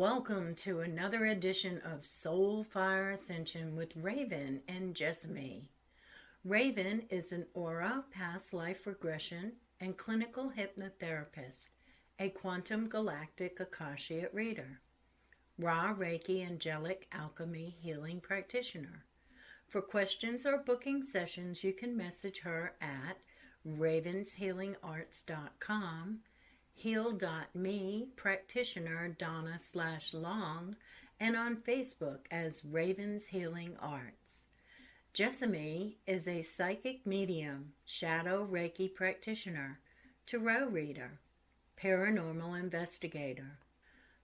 welcome to another edition of Soulfire Ascension with Raven and Jessamy. Raven is an aura, past life regression, and clinical hypnotherapist, a quantum galactic Akashic reader, Ra Reiki angelic alchemy healing practitioner. For questions or booking sessions, you can message her at ravenshealingarts.com, heal.me, practitioner Donna/Long, and on Facebook as Ravens Healing Arts. Jessamy is a psychic medium, shadow Reiki practitioner, tarot reader, paranormal investigator.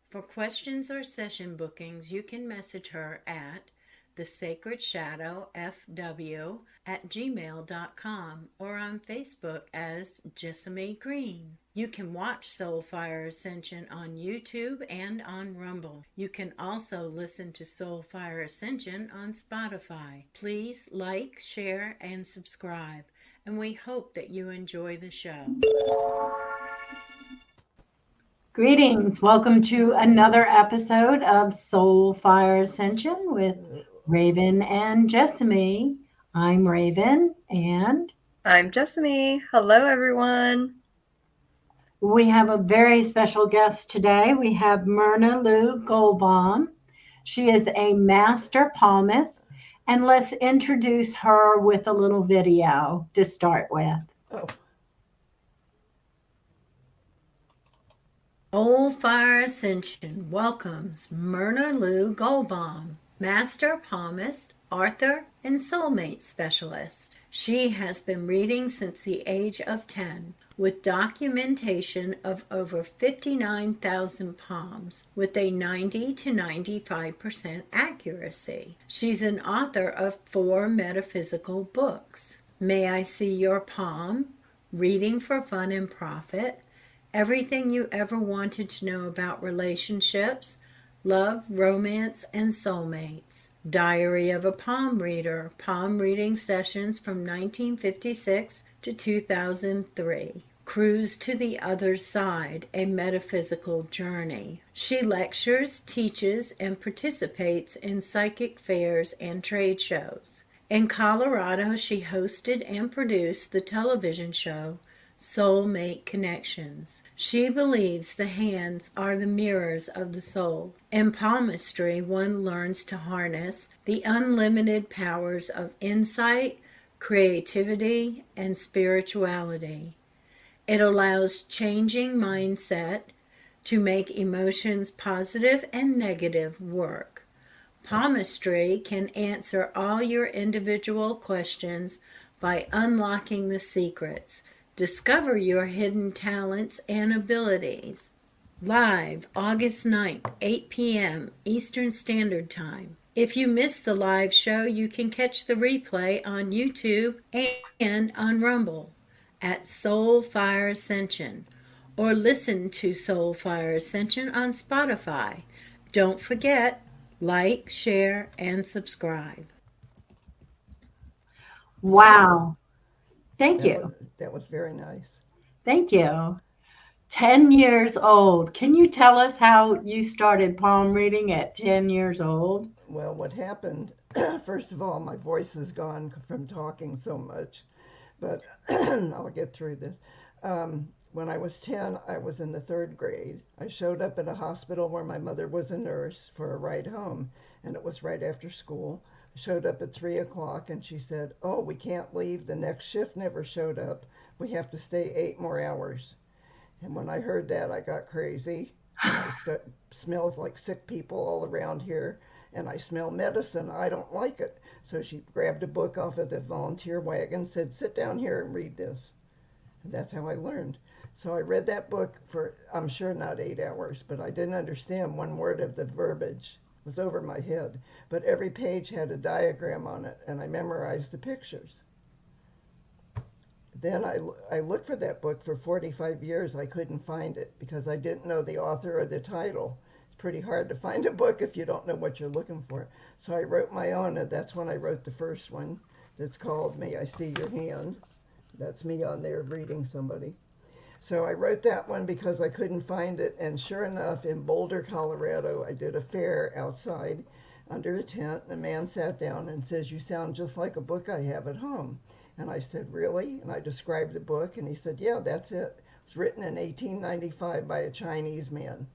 For questions or session bookings, you can message her at thesacredshadowfw@gmail.com or on Facebook as Jessamy Green. You can watch Soulfire Ascension on YouTube and on Rumble. You can also listen to Soulfire Ascension on Spotify. Please like, share, and subscribe, and we hope that you enjoy the show. Greetings. Welcome to another episode of Soulfire Ascension with Raven and Jessamy. I'm Raven and I'm Jessamy. Hello, everyone. We have a very special guest today. We have Myrna Goldbaum. She is a master palmist, and let's introduce her with a little video to start with. Soulfire Ascension welcomes Myrna Goldbaum, master palmist, author, and soulmate specialist. She has been reading since the age of 10, with documentation of over 59,000 palms with a 90 to 95% accuracy. She's an author of 4 metaphysical books: May I See Your Palm, Reading for Fun and Profit, Everything You Ever Wanted to Know About Relationships, Love, Romance, and Soulmates, Diary of a Palm Reader, palm reading sessions from 1956 to 2003, Cruse to the Other Side, a metaphysical journey. She lectures, teaches, and participates in psychic fairs and trade shows. In Colorado, she hosted and produced the television show Soulmate Connections. She believes the hands are the mirrors of the soul. In Palmistry, one learns to harness the unlimited powers of insight, creativity, and spirituality. It allows changing mindset to make emotions positive and negative work. Palmistry can answer all your individual questions by unlocking the secrets. Discover your hidden talents and abilities. Live August 9th, 8 p.m. Eastern Standard Time. If you missed the live show, you can catch the replay on YouTube and on Rumble at Soulfire Ascension, or listen to Soulfire Ascension on Spotify. Don't forget, like, share, and subscribe. Wow. Thank you. That was very nice. Thank you. 10 years old. Can you tell us how you started palm reading at 10 years old? Well, what happened, first of all, my voice is gone from talking so much, but I'll get through this. When I was 10, I was in the 3rd grade. I showed up at a hospital where my mother was a nurse for a ride home, and it was right after school. I showed up at 3 o'clock, and she said, "Oh, we can't leave. The next shift never showed up. We have to stay 8 more hours." And when I heard that, I got crazy. It smells like sick people all around here, and I smell medicine. I don't like it. So she grabbed a book off of the volunteer wagon, said, "Sit down here and read this." And that's how I learned. So I read that book for, I'm sure not 8 hours, but I didn't understand one word of the verbiage. It was over my head. But every page had a diagram on it, and I memorized the pictures. Then I looked for that book for 45 years. I couldn't find it because I didn't know the author or the title. It's pretty hard to find a book if you don't know what you're looking for. So I wrote my own, and that's when I wrote the first one that's called May I See Your Hand. That's me on there reading somebody. So I wrote that one because I couldn't find it. And sure enough, in Boulder, Colorado, I did a fair outside under a tent. And a man sat down and says, "You sound just like a book I have at home." And I said, "Really?" And I described the book. And he said, "Yeah, that's it. It's written in 1895 by a Chinese man,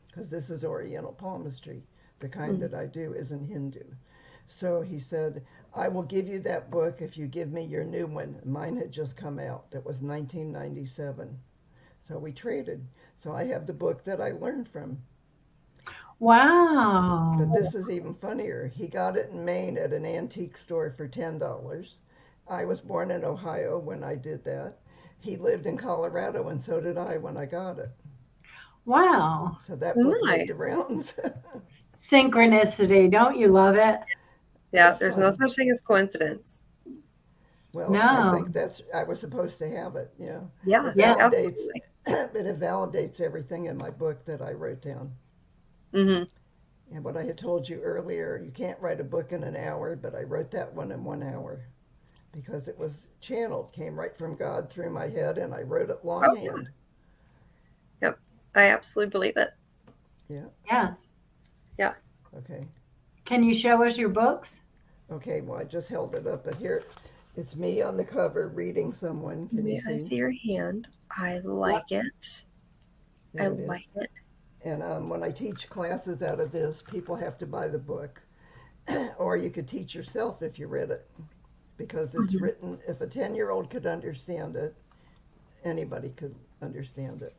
because this is Oriental palmistry. The kind that I do isn't Hindu." So he said, "I will give you that book if you give me your new one." Mine had just come out. That was 1997. So we traded. So I have the book that I learned from. Wow. But this is even funnier. He got it in Maine at an antique store for $10. I was born in Ohio when I did that. He lived in Colorado, and so did I when I got it. Wow. So that book made Nice. the rounds. Synchronicity. Don't you love it? Yeah, It's there's no fun. such thing as coincidence. Well, No. I think I was supposed to have it, yeah. Yeah, It Yeah. validates, absolutely. but it validates everything in my book that I wrote down. Hmm. And what I had told you earlier, you can't write a book in an hour, but I wrote that one in 1 hour because it was channeled, came right from God through my head, and I wrote it Oh, yeah. longhand. Yep. I absolutely believe it. Yeah, Yes. okay. Can you show us your books? Okay, well, I just held it up, but here it's me on the cover reading someone. Can May you I see? see your hand? I like it. I There it is. like it. And when I teach classes out of this, people have to buy the book. Or you could teach yourself if you read it. Because it's Mhm. written, if a 10-year-old could understand it, anybody could understand it.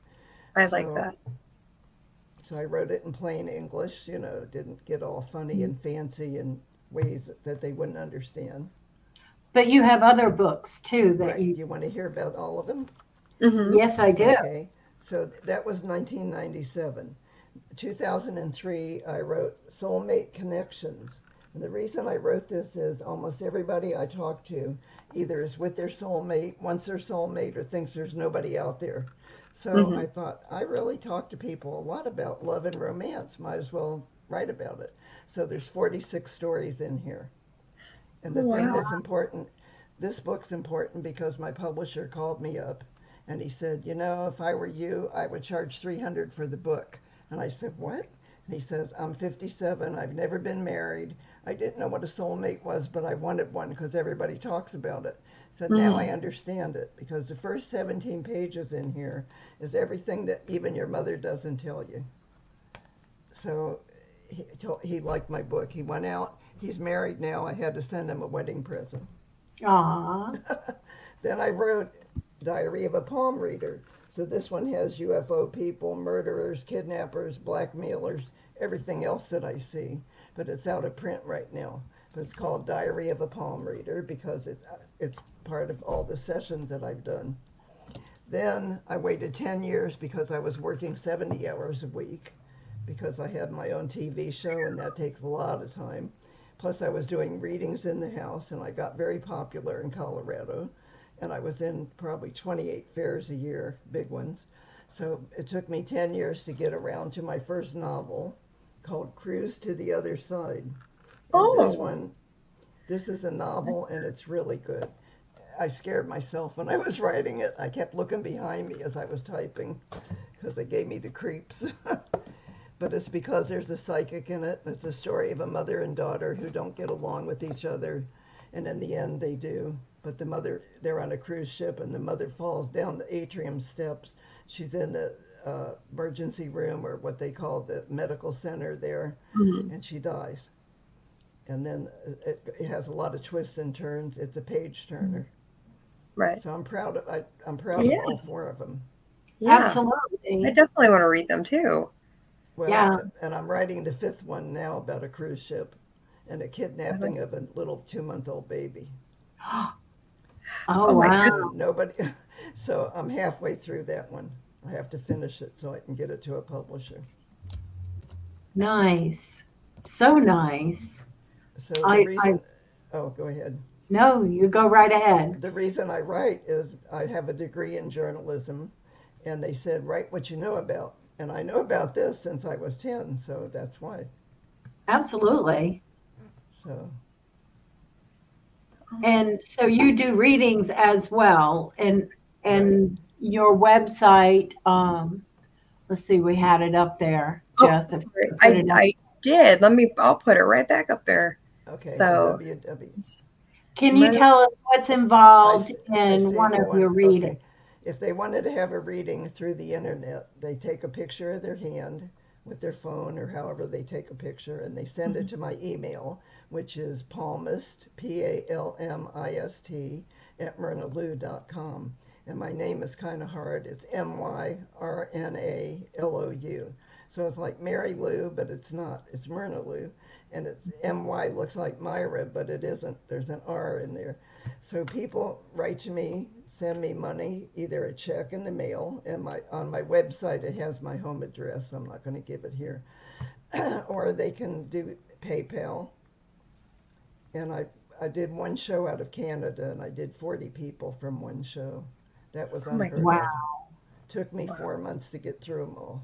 I like So, that. so I wrote it in plain English, didn't get all funny and fancy in ways that they wouldn't understand. But you have other books too that Right. Do you. you want to hear about all of them? Hmm. Yes, I do. Okay. So that was 1997. 2003, I wrote Soulmate Connections. And the reason I wrote this is almost everybody I talk to either is with their soulmate, wants their soulmate, or thinks there's nobody out there. So Hmm. I thought, I really talk to people a lot about love and romance. Might as well write about it. So there's 46 stories in here. And the thing Wow. that's important, this book's important because my publisher called me up and he said, if I were you, I would charge $300 for the book. And I said, "What?" And he says, "I'm 57. I've never been married. I didn't know what a soulmate was, but I wanted one because everybody talks about it." Said, "Now I understand it because the first 17 pages in here is everything that even your mother doesn't tell you." So he liked my book. He went out. He's married now. I had to send him a wedding present. Aw. Then I wrote Diary of a Palm Reader. So this one has UFO people, murderers, kidnappers, blackmailers, everything else that I see. But it's out of print right now. But it's called Diary of a Palm Reader because it's part of all the sessions that I've done. Then I waited 10 years because I was working 70 hours a week because I had my own TV show and that takes a lot of time. Plus I was doing readings in the house and I got very popular in Colorado. And I was in probably 28 fairs a year, big ones. So it took me 10 years to get around to my first novel called Cruse to the Other Side. And this is a novel and it's really good. I scared myself when I was writing it. I kept looking behind me as I was typing because it gave me the creeps. But it's because there's a psychic in it. It's a story of a mother and daughter who don't get along with each other. And in the end, they do. But the mother, they're on a cruise ship, and the mother falls down the atrium steps. She's in the emergency room, or what they call the medical center there, Mhm. and she dies. And then it has a lot of twists and turns. It's a page turner. Right. So I'm proud of Yeah. all four of them. Yeah. I Absolutely. definitely want to read them too. Well, Yeah. and I'm writing the fifth one now about a cruise ship and a kidnapping of a little 2-month-old baby. Oh, Oh my wow. goodness. Nobody, so I'm halfway through that one. I have to finish it so I can get it to a publisher. Nice. So nice. So the I reason, oh, go ahead. no, you go right ahead. The reason I write is I have a degree in journalism, and they said, write what you know about. And I know about this since I was 10, so that's why. Absolutely. So, And so you do readings as well. And your website. Let's see, we had it up there, Oh, Jess. If sorry. you put it up. I did. I'll put it right back up there. Okay, So, Can you Myrna, tell us what's I, involved I in see it one of going. your readings? Okay. If they wanted to have a reading through the internet, they take a picture of their hand with their phone or however they take a picture and they send it to my email, which is Palmist, Palmist, at myrnalou.com. And my name is kind of hard. It's Myrnalou. So it's like Mary Lou, but it's not. It's Myrna Lou. And it's My looks like Myra, but it isn't. There's an R in there. So people write to me, send me money, either a check in the mail, and on my website it has my home address. I'm not going to give it here. Or they can do PayPal. And I did one show out of Canada, and I did 40 people from one show. That was oh my unheard Wow. of. Took me 4 months to get through them all.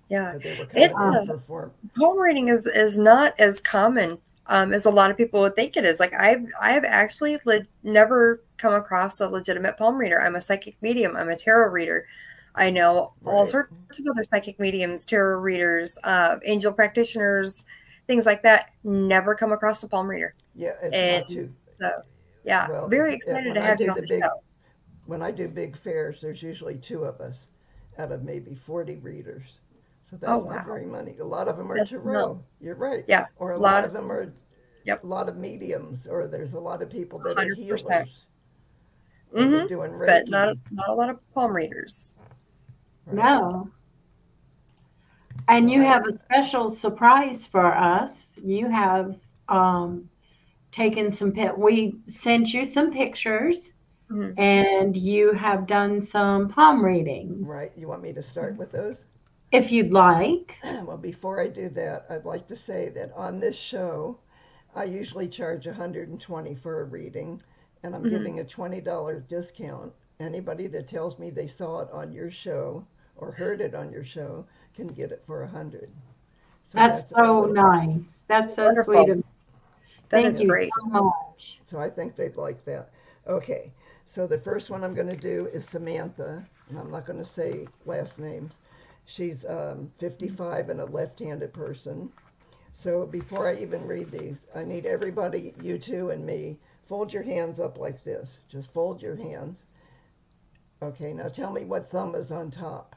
yeah. But they were It, coming in for 4. palm reading is not as common as a lot of people would think it is. Like I've actually never come across a legitimate palm reader. I'm a psychic medium. I'm a tarot reader. I know all Right. sorts of other psychic mediums, tarot readers, angel practitioners, things like that. Never come across a palm reader. Yeah, it's And not too so, yeah, well. very excited to have you on the show. When I do big fairs, there's usually 2 of us out of maybe 40 readers. So Oh that's not wow, very many. A lot of them are that's no, tarot. You're right. yeah, Or a a lot lot of of, them are yep, a lot of mediums, or there's a lot of people that are 100%. healers, or they're doing But Reiki. not a lot of palm readers. Right. No. And So you have a special surprise for us. You have um, taken we sent you some pictures Mhm. and you have done some palm readings. right. You want me to start with those? If you'd like. Well, before I do that, I'd like to say that on this show, I usually charge 120 for a reading, and I'm Mhm. giving a $20 discount. Anybody that tells me they saw it on your show or heard it on your show can get it for 100. So That's that's a so little. nice. That's so sweet Wonderful. of you. That Thank is you great. so much. So I think they'd like that. Okay. So the first one I'm going to do is Samantha, and I'm not going to say last names. She's 55 and a left-handed person. So before I even read these, I need everybody, you two and me, fold your hands up like this. Just fold your hands. Okay, now tell me what thumb is on top.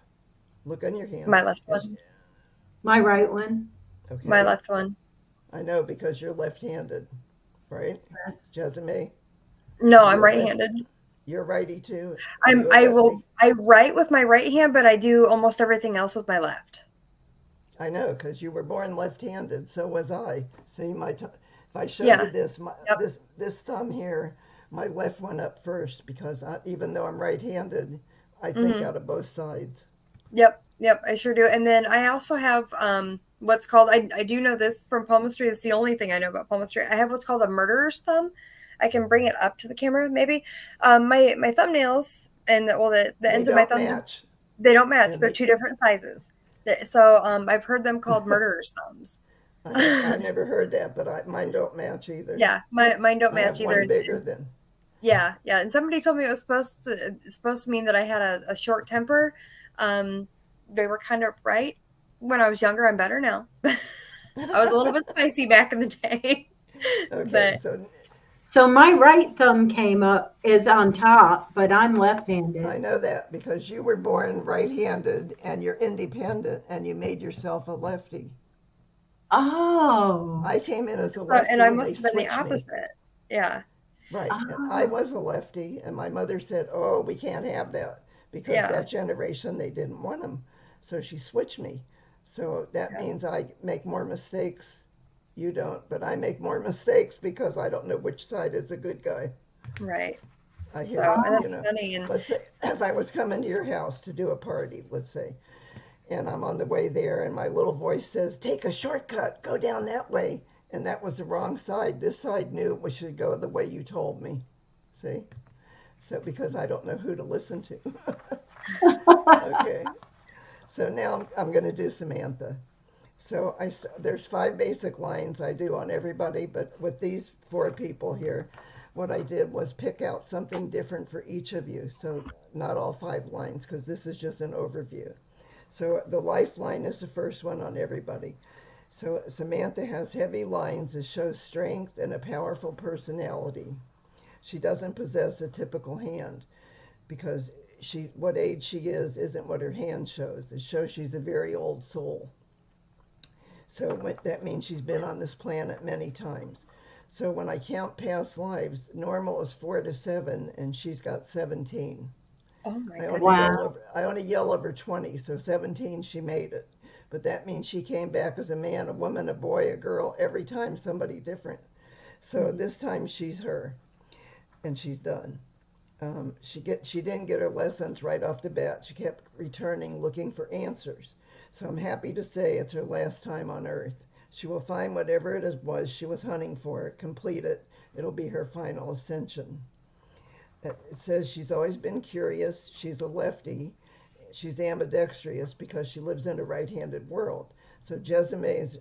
Look on your hand. My left one. My right one. My Okay, left one. I know because you're left-handed, right? Yes. Jessamy, No, are I'm you a left? right-handed. You're righty too. Are you a I lefty? write with my right hand, but I do almost everything else with my left. I know because you were born left-handed. So was I. See, if I show you Yeah. this, Yep. this thumb here, my left went up first because even though I'm right-handed, I think hmm out of both sides. Yep. Yep. I sure do. And then I also have what's called I do know this from palmistry. It's the only thing I know about palmistry. I have what's called a murderer's thumb. I can bring it up to the camera maybe. My thumbnails and the They ends of my don't thumbs, match, they don't match. and They're they. two different sizes. So I've heard them called murderer's thumbs. I never heard that, but mine don't match either. Yeah, mine don't I have match either. one bigger than. Yeah, yeah. And somebody told me it was supposed to mean that I had a short temper. Um, they were kind of right when I was younger. I'm better now. I was a little bit spicy back in the day, Okay, but so So my right thumb is on top, but I'm I left-handed. know that because you were born right-handed and you're independent and you made yourself a lefty. Oh. I came in as a and I lefty and they must have been the switched me. opposite. Yeah, Right. And I Oh. was a lefty, and my mother said, "Oh, we can't have that because yeah, that generation they didn't want them." So she switched me. So that yeah. means I make more mistakes. You don't, but I make more mistakes because I don't know which side is a good guy. Right. I So, hear, and you that's know, funny. And let's say if I was coming to your house to do a party, let's say, and I'm on the way there, and my little voice says, "Take a shortcut, go down that way." And that was the wrong side. This side knew we should go the way you told me. See? So because I don't know who to listen to. Okay. So now I'm going to do Samantha. So there's 5 basic lines I do on everybody, but with these 4 people here, what I did was pick out something different for each of you. So not all 5 lines, because this is just an overview. So the lifeline is the first one on everybody. So Samantha has heavy lines that show strength and a powerful personality. She doesn't possess a typical hand because what age she is isn't what her hand shows. It shows she's a very old soul. So that means she's been on this planet many times. So when I count past lives, normal is 4 to 7, and she's got 17. Oh my I goodness. only yell over 20, so 17 she made it. But that means she came back as a man, a woman, a boy, a girl, every time somebody different. So this time she's her, and she's done. She didn't get her lessons right off the bat. She kept returning, looking for answers. So I'm happy to say it's her last time on Earth. She will find whatever was she was hunting for, complete it. It'll be her final ascension. It says she's always been curious. She's a lefty. She's ambidextrous because she lives in a right-handed world. So Jezime is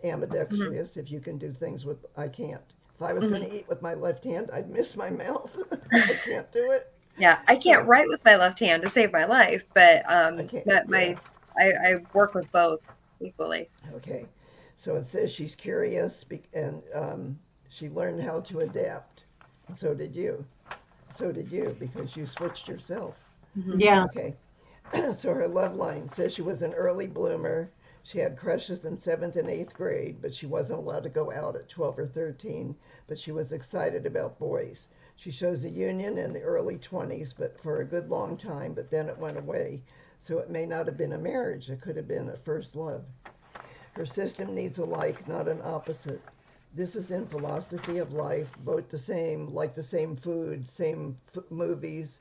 ambidextrous if you can do things with, I can't. If I was going to eat with my left hand, I'd miss my mouth. I can't do it. Yeah, I can't write with my left hand to save my life, but I can't. I work with both equally. Okay, so it says she's curious and she learned how to adapt. And so did you. So did you because you switched yourself. Yeah. Okay, so her love line says she was an early bloomer. She had crushes in 7th and 8th grade, but she wasn't allowed to go out at 12 or 13, but she was excited about boys. She shows a union in the early 20s, but for a good long time, but then it went away. So it may not have been a marriage. It could have been a first love. Her system needs a like, not an opposite. This is in philosophy of life, both the same, like the same food, same movies,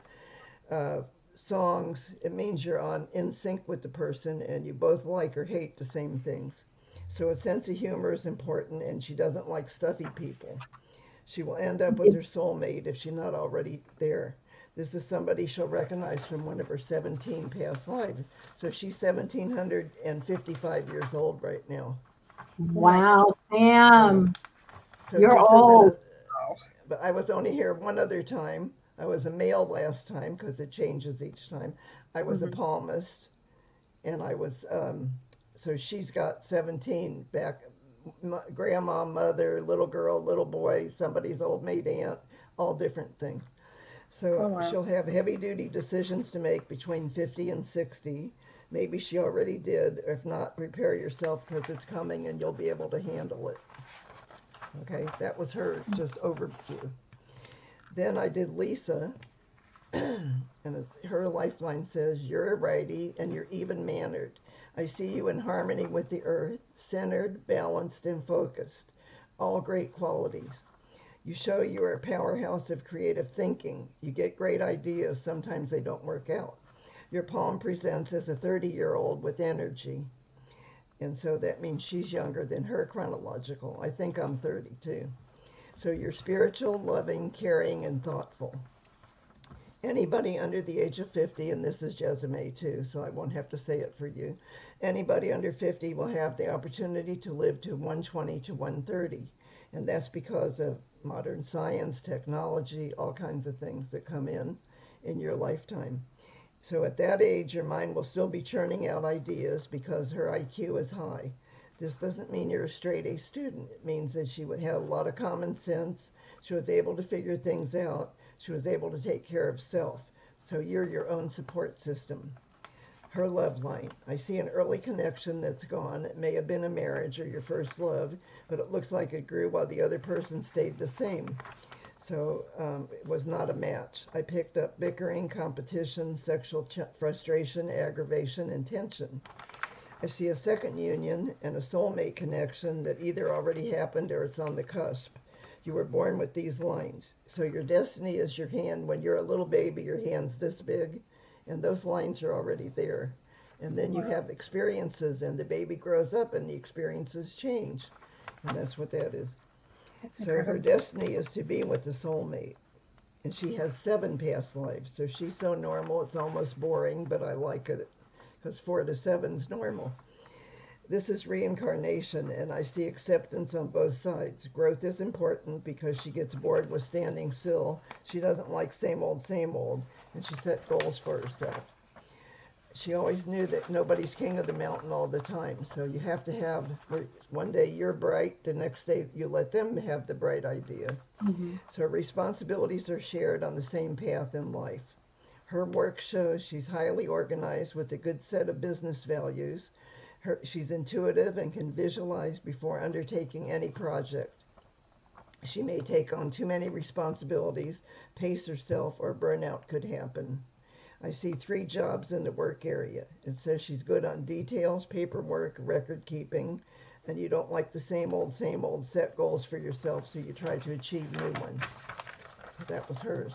songs. It means you're in sync with the person and you both like or hate the same things. So a sense of humor is important, and she doesn't like stuffy people. She will end up with her soulmate if she's not already there. This is somebody she'll recognize from one of her 17 past lives. So she's 1,755 years old right now. Wow, Sam. So You're this old. but I was only here one other time. I was a male last time because it changes each time. I was a palmist, and I was, so she's got 17 back, grandma, mother, little girl, little boy, somebody's old maid aunt, all different things. So she'll have heavy-duty decisions to make between 50 and 60. Maybe she already did. If not, prepare yourself because it's coming and you'll be able to handle it. Okay, that was her just overview. Then I did Lisa, and her lifeline says, you're a righty and you're even-mannered. I see you in harmony with the earth, centered, balanced, and focused. All great qualities. You show you're a powerhouse of creative thinking. You get great ideas. Sometimes they don't work out. Your palm presents as a 30-year-old with energy. And so that means she's younger than her chronological. I think I'm 32. So you're spiritual, loving, caring, and thoughtful. Anybody under the age of 50, and this is Jezime too, so I won't have to say it for you. Anybody under 50 will have the opportunity to live to 120 to 130. And that's because of modern science, technology, all kinds of things that come in your lifetime. So at that age, your mind will still be churning out ideas because her IQ is high. This doesn't mean you're a straight A student. It means that she had a lot of common sense. She was able to figure things out. She was able to take care of self. So you're your own support system. Her love line. I see an early connection that's gone. It may have been a marriage or your first love, but it looks like it grew while the other person stayed the same. So it was not a match. I picked up bickering, competition, sexual frustration, aggravation, and tension. I see a second union and a soulmate connection that either already happened or it's on the cusp. You were born with these lines. So your destiny is your hand. When you're a little baby, your hand's this big, and those lines are already there. And then you have experiences, and the baby grows up, and the experiences change. And that's what that is. So her destiny is to be with the soulmate. And she has 7 past lives. So she's so normal, it's almost boring, but I like it because 4 to 7 is normal. this is reincarnation, and I see acceptance on both sides. Growth is important because she gets bored with standing still. She doesn't like same old, and she set goals for herself. She always knew that nobody's king of the mountain all the time. So you have to have, one day you're bright, the next day you let them have the bright idea. Mm-hmm. So responsibilities are shared on the same path in life. Her work shows she's highly organized with a good set of business values. She's intuitive and can visualize before undertaking any project. She may take on too many responsibilities, pace herself, or burnout could happen. I see 3 jobs in the work area. It says she's good on details, paperwork, record keeping, and you don't like the same old, set goals for yourself, so you try to achieve new ones. That was hers.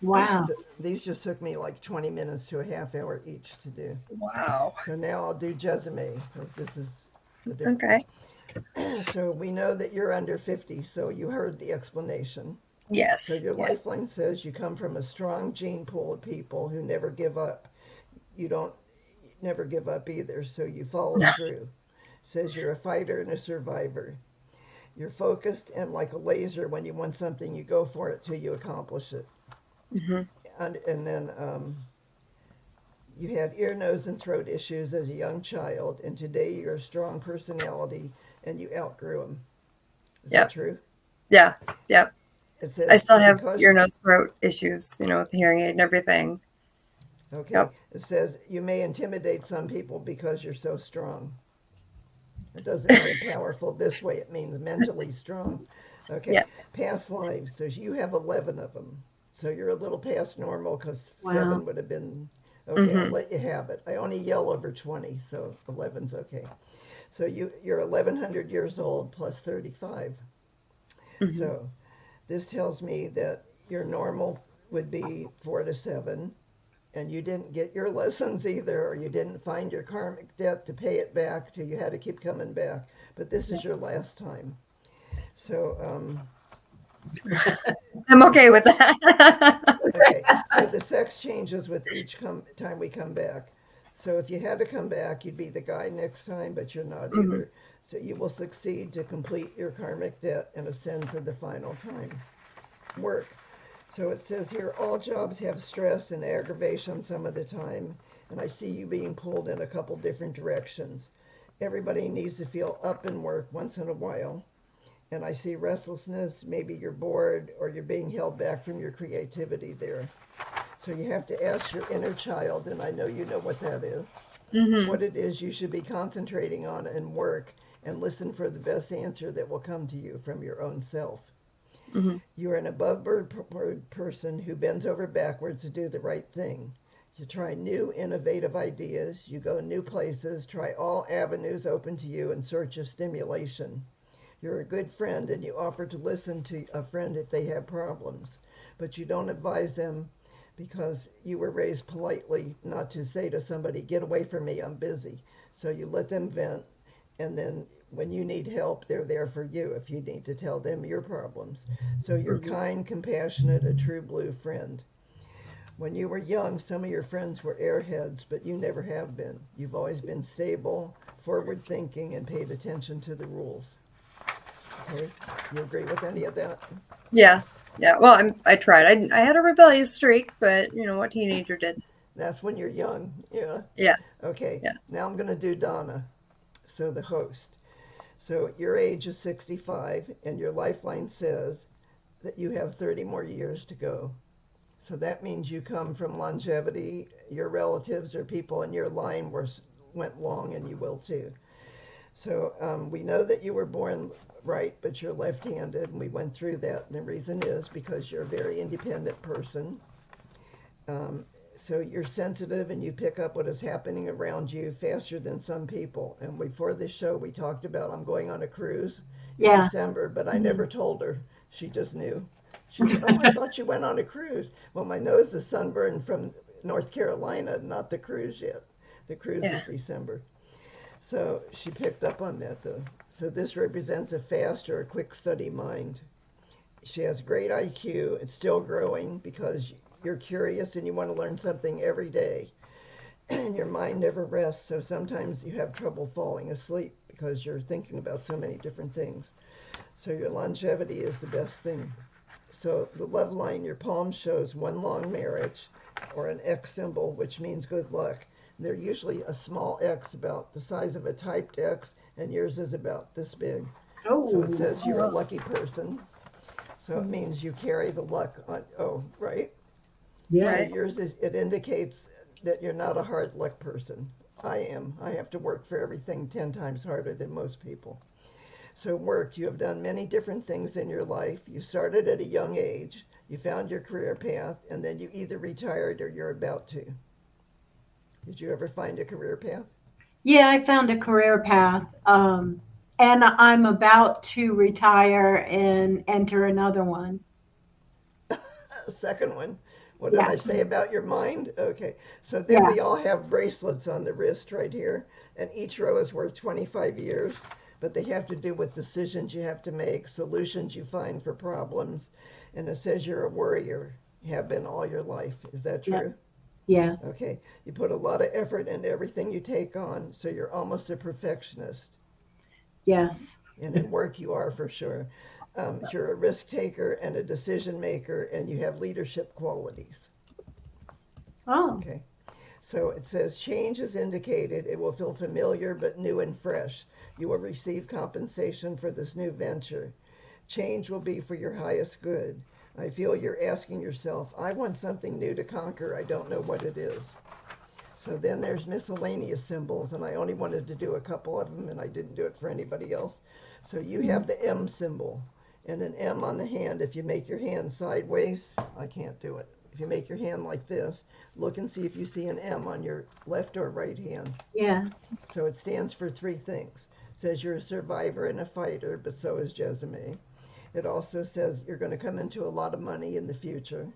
Wow. So these just took me like 20 minutes to a half hour each to do. Wow. So now I'll do Jezime. This is the difference. Okay. So we know that you're under 50, so you heard the explanation. Yes. So your yes. lifeline says you come from a strong gene pool of people who never give up. You don't never give up either, so you follow through. Says you're a fighter and a survivor. You're focused and like a laser. When you want something, you go for it till you accomplish it. Mm-hmm. And then you had ear, nose, and throat issues as a young child, and today you're a strong personality and you outgrew them. Is that true? Yeah. Yep. It says I still have ear, nose, throat issues, with the hearing aid and everything. Okay. Yep. It says you may intimidate some people because you're so strong. It doesn't mean powerful this way. It means mentally strong. Okay. Yeah. Past lives. So you have 11 of them. So you're a little past normal because Wow. 7 would have been, okay, I'll let you have it. I only yell over 20, so 11's okay. So you're 1,100 years old plus 35. Mm-hmm. So this tells me that your normal would be 4 to 7, and you didn't get your lessons either, or you didn't find your karmic debt to pay it back till you had to keep coming back. But this is your last time. So, I'm okay with that. okay, so the sex changes with each time we come back. So if you had to come back, you'd be the guy next time, but you're not either. So you will succeed to complete your karmic debt and ascend for the final time. Work. So it says here, all jobs have stress and aggravation some of the time, and I see you being pulled in a couple different directions. Everybody needs to feel up and work once in a while. And I see restlessness, maybe you're bored or you're being held back from your creativity there. So you have to ask your inner child, and I know you know what that is, what it is you should be concentrating on and work, and listen for the best answer that will come to you from your own self. You're an above-board person who bends over backwards to do the right thing. You try new, innovative ideas. You go new places, try all avenues open to you in search of stimulation. You're a good friend, and you offer to listen to a friend if they have problems. But you don't advise them because you were raised politely not to say to somebody, get away from me, I'm busy. So you let them vent, and then when you need help, they're there for you if you need to tell them your problems. So you're kind, compassionate, a true blue friend. When you were young, some of your friends were airheads, but you never have been. You've always been stable, forward-thinking, and paid attention to the rules. Okay, you agree with any of that? Yeah. Well, I tried. I had a rebellious streak, but what teenager did? That's when you're young. Yeah. Yeah. Okay. Yeah. Now I'm going to do Donna, so the host. So your age is 65, and your lifeline says that you have 30 more years to go. So that means you come from longevity. Your relatives or people in your line went long, and you will too. So we know that you were born right, but you're left-handed, and we went through that. And the reason is because you're a very independent person. So you're sensitive, and you pick up what is happening around you faster than some people. And before this show, we talked about I'm going on a cruise in December, but I never told her. She just knew. She said, oh, I thought you went on a cruise. Well, my nose is sunburned from North Carolina, not the cruise yet. The cruise is December. So she picked up on that, though. So this represents a fast or a quick study mind. She has great IQ. It's still growing because you're curious and you want to learn something every day. and your mind never rests. So sometimes you have trouble falling asleep because you're thinking about so many different things. So your longevity is the best thing. So the love line, your palm shows one long marriage or an X symbol, which means good luck. They're usually a small X about the size of a typed X, and yours is about this big. So it says you're a lucky person. So it means you carry the luck on, right? Yeah. Right. So yours is, it indicates that you're not a hard luck person. I am. I have to work for everything 10 times harder than most people. So work, you have done many different things in your life. You started at a young age. You found your career path, and then you either retired or you're about to. Did you ever find a career path? Yeah, I found a career path. And I'm about to retire and enter another one. A second one. What did Yeah. I say about your mind? Okay. So then Yeah. we all have bracelets on the wrist right here, and each row is worth 25 years, but they have to do with decisions you have to make, solutions you find for problems, and it says you're a warrior, you have been all your life. Is that Yeah. true? Yes. Okay. You put a lot of effort into everything you take on, so you're almost a perfectionist. Yes. And in work you are for sure. You're a risk taker and a decision maker, and you have leadership qualities. Oh, Okay. So it says change is indicated. It will feel familiar but new and fresh. You will receive compensation for this new venture. Change will be for your highest good. I feel you're asking yourself, I want something new to conquer. I don't know what it is. So then there's miscellaneous symbols, and I only wanted to do a couple of them, and I didn't do it for anybody else. So you have the M symbol, and an M on the hand. If you make your hand sideways, I can't do it. If you make your hand like this, look and see if you see an M on your left or right hand. yes. So it stands for three things. It says you're a survivor and a fighter, but so is Jezime. It also says you're going to come into a lot of money in the future.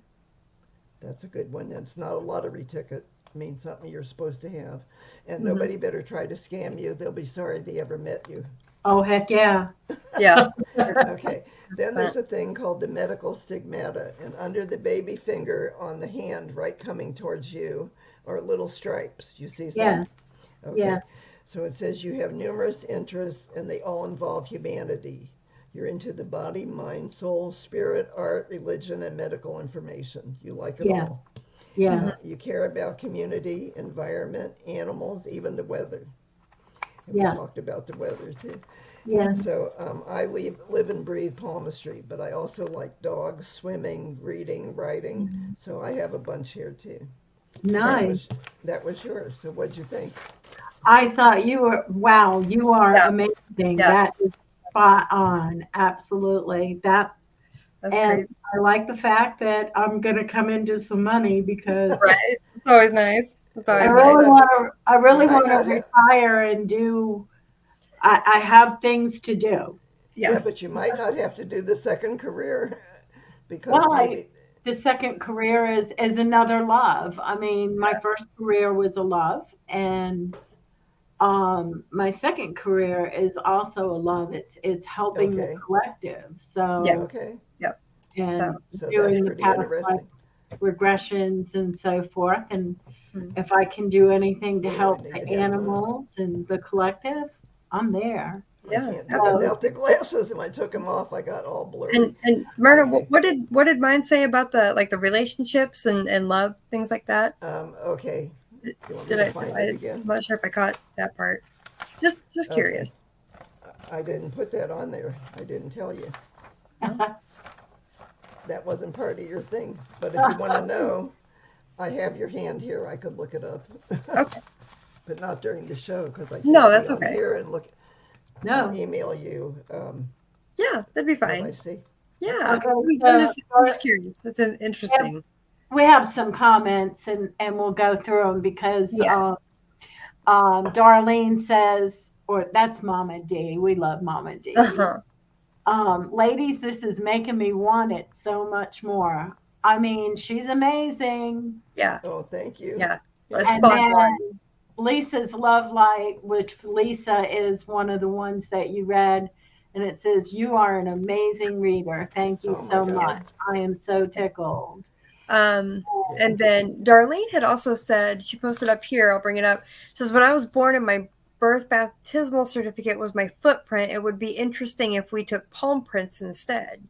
That's a good one. It's not a lottery ticket. It means something you're supposed to have. And nobody better try to scam you. They'll be sorry they ever met you. Oh, heck yeah. Yeah. Okay. Then there's a thing called the medical stigmata. And under the baby finger on the hand, right coming towards you, are little stripes. You see some? Yes. Okay. Yeah. So it says you have numerous interests and they all involve humanity. You're into the body, mind, soul, spirit, art, religion, and medical information. You like it Yes. all. Yes. You care about community, environment, animals, even the weather. And we Yes. talked about the weather too. Yes. So I live and breathe palmistry, but I also like dogs, swimming, reading, writing. So I have a bunch here too. Nice. That was yours. So what'd you think? I thought you were, wow, you are Yeah. amazing. Yeah. That is spot on. Absolutely. That's And great. I like the fact that I'm going to come into some money because Right. It's always nice. It's I always really nice. want to not have- retire and do, I have things to do. Yeah, Yeah. but you might not have to do the second career because Well, maybe The second career is another love. I mean, my first career was a love, and my second career is also a love. It's helping Okay. the collective. So Yeah. okay. and So So doing that's the pretty past life interesting. regressions and so forth. And Mhm. if I can do anything to Oh, I help need the to have animals and the collective, I'm there. I yeah, can't do absolutely. without the glasses, and I took them off. I got all blurry. And Myrna, Okay. what did mine say about the relationships and love, things like that? Okay. You want me Did to I? find I'm it again? not sure if I caught that part. Just Okay. curious. I didn't put that on there. I didn't tell you. That wasn't part of your thing. But if you want to know, I have your hand here. I could look it up. Okay. But not during the show because I can't No, that's be on okay. here and look. No. I'll email you Yeah, that'd be what I fine. see. Yeah. Okay, I'm so- just curious. It's interesting. We have some comments and we'll go through them because Yes. Darlene says, or that's Mama D. We love Mama D. Uh-huh. Ladies, this is making me want it so much more. I mean, she's amazing. Yeah. Oh, thank you. Yeah. Yeah. Let's And spot then on. Lisa's Love Light, which Lisa is one of the ones that you read, and it says, "You are an amazing reader. Thank you Oh, my so God. much. I am so tickled." And then Darlene had also said, she posted up here, I'll bring it up, says, when I was born and my birth baptismal certificate was my footprint, it would be interesting if we took palm prints instead,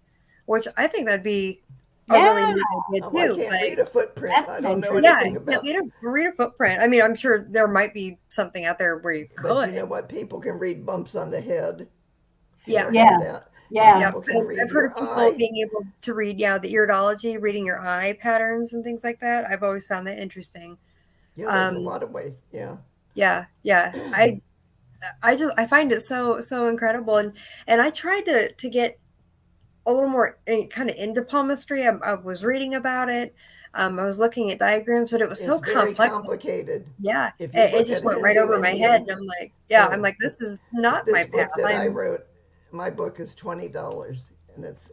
which I think that'd be a really Yeah. neat idea Oh, I too. can't Like, read a footprint. That's I don't know interesting. anything about read a footprint. I mean, I'm sure there might be something out there where you But you could. know what? People can read bumps on the head. Yeah. Yeah. About that. Yeah. Yeah, People can read I've heard your of people eye. being able to read, the iridology, reading your eye patterns and things like that. I've always found that interesting. Yeah, there's a lot of ways. Yeah. Yeah. I find it so incredible, and I tried to get a little more kind of into palmistry. I was reading about it. I was looking at diagrams, but it was so It's very complex. complicated. Yeah, If you it look just at went right Hindu over my head, Indian, and I'm like, oh, I'm like, this is not this my path. book that I wrote, my book is $20, and it's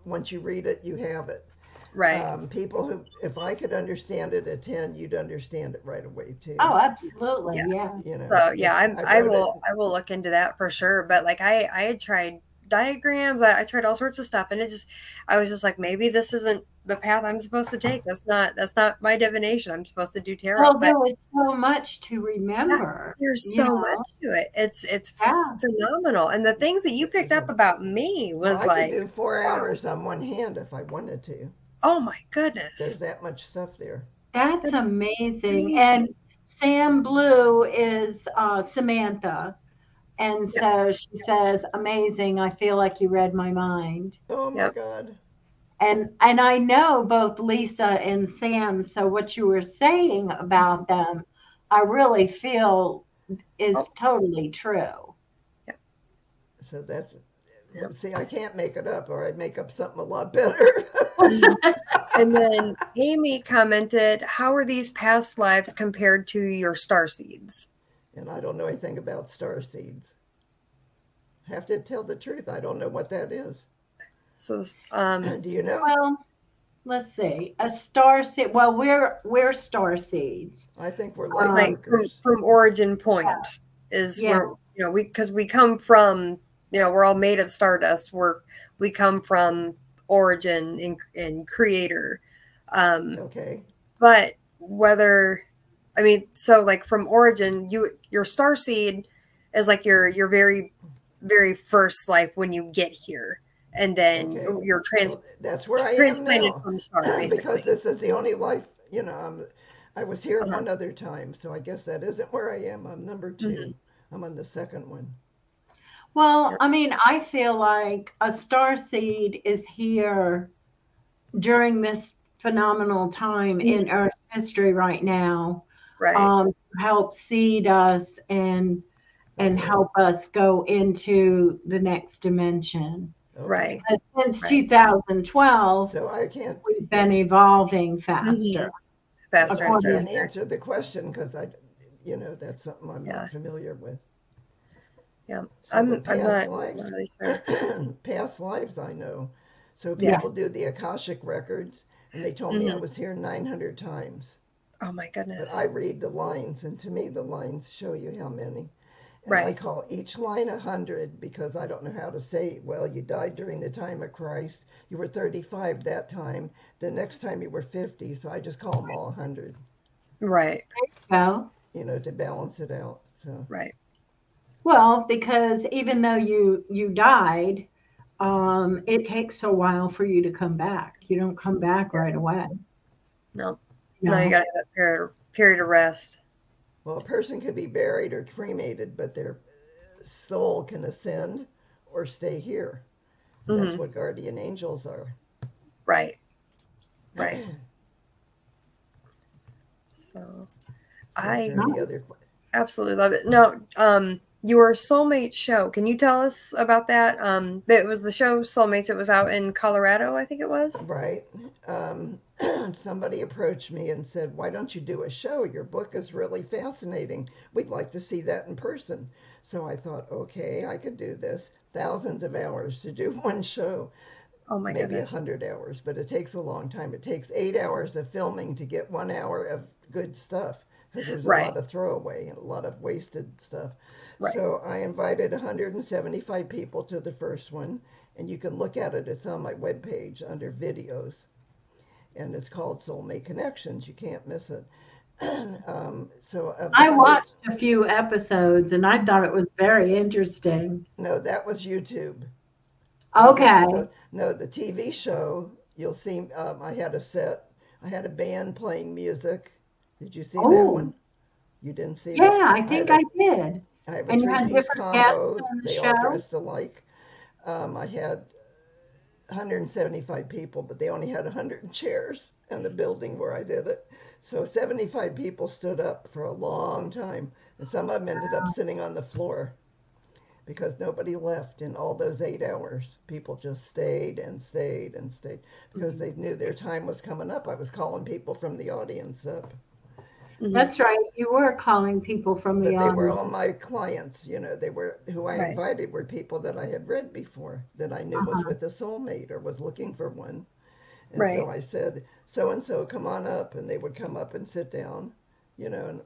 once you read it, you have it. Right. People who, if I could understand it at 10, you'd understand it right away too. Oh, absolutely. Yeah. You know, So yeah, I wrote will look into that for sure. But like I had tried diagrams, I tried all sorts of stuff, and I was just like, maybe this isn't the path I'm supposed to take. That's not my divination. I'm supposed to do tarot. Well, But there was so much to remember. there's you so know? much to it. It's Yeah. phenomenal. And the things that you picked up about me was I like, could do 4 wow. hours on one hand if I wanted to. Oh my goodness. There's that much stuff there. That's That's amazing. And Sam Blue is Samantha. And so she says, amazing. I feel like you read my mind. Oh my Yep. God. And I know both Lisa and Sam. So what you were saying about them, I really feel is totally true. So that's, see, I can't make it up, or I'd make up something a lot better. And then Amy commented, how are these past lives compared to your star seeds? And I don't know anything about star seeds. Have to tell the truth. I don't know what that is. So, Do you know? Well, let's see. A star seed. Well, we're star seeds. I think we're light like workers. from origin point is where, because we come from, we're all made of stardust. We come from origin and creator. Okay. But so like from origin, your star seed is like your very, very first life when you get here. And then you're that's where I am transplanted now. from star, basically. Because this is the only life, I was here one other time, so I guess that isn't where I am. I'm number 2. Mm-hmm. I'm on the second one. Well, I mean, I feel like a star seed is here during this phenomenal time in Earth's history right now. Right. To help seed us and help us go into the next dimension. Okay. Right. But since 2012, so I can't. We've been evolving faster. Faster. I can't answer the question because that's something I'm not familiar with. Yeah, So I'm not lives, really sure. Past lives, I know. So people do the Akashic records, and they told me I was here 900 times. Oh my goodness! But I read the lines, and to me, the lines show you how many. And right. I call each line 100 because I don't know how to say, well, you died during the time of Christ. You were 35 that time. The next time you were 50. So I just call them all 100. Right. Well, to balance it out. So. Right. Well, because even though you died, it takes a while for you to come back. You don't come back right away. No, you got to have that period of rest. Well, a person could be buried or cremated, but their soul can ascend or stay here. That's what guardian angels are. Right. Right. So I absolutely love it. Now, your soulmate show, can you tell us about that? It was the show Soulmates. It was out in Colorado, I think it was. Right. Somebody approached me and said, why don't you do a show? Your book is really fascinating. We'd like to see that in person. So I thought, okay, I could do this. Thousands of hours to do one show. Oh my goodness. Maybe 100 hours, but it takes a long time. It takes 8 hours of filming to get 1 hour of good stuff. Because there's a lot of throwaway and a lot of wasted stuff. Right. So I invited 175 people to the first one, and you can look at it. It's on my webpage under videos. and it's called Soulmate Connections. You can't miss it. So I watched a few episodes and I thought it was very interesting. no, that was YouTube. Okay. No, the TV show, you'll see, I had a set. I had a band playing music. Did you see that Oh, one? You didn't see that? yeah, I think I did. I have a And you had three-piece different guests combo. on the They all show? dressed alike. I had 175 people, but they only had 100 chairs in the building where I did it. So 75 people stood up for a long time, and some of them ended up sitting on the floor because nobody left in all those 8 hours. People just stayed and stayed and stayed because they knew their time was coming up. I was calling people from the audience up. That's right. You were calling people from the But they were audience. all my clients, they were, who I Right. invited were people that I had read before, that I knew was with a soulmate or was looking for one. And Right. so I said, so and so, come on up, and they would come up and sit down, and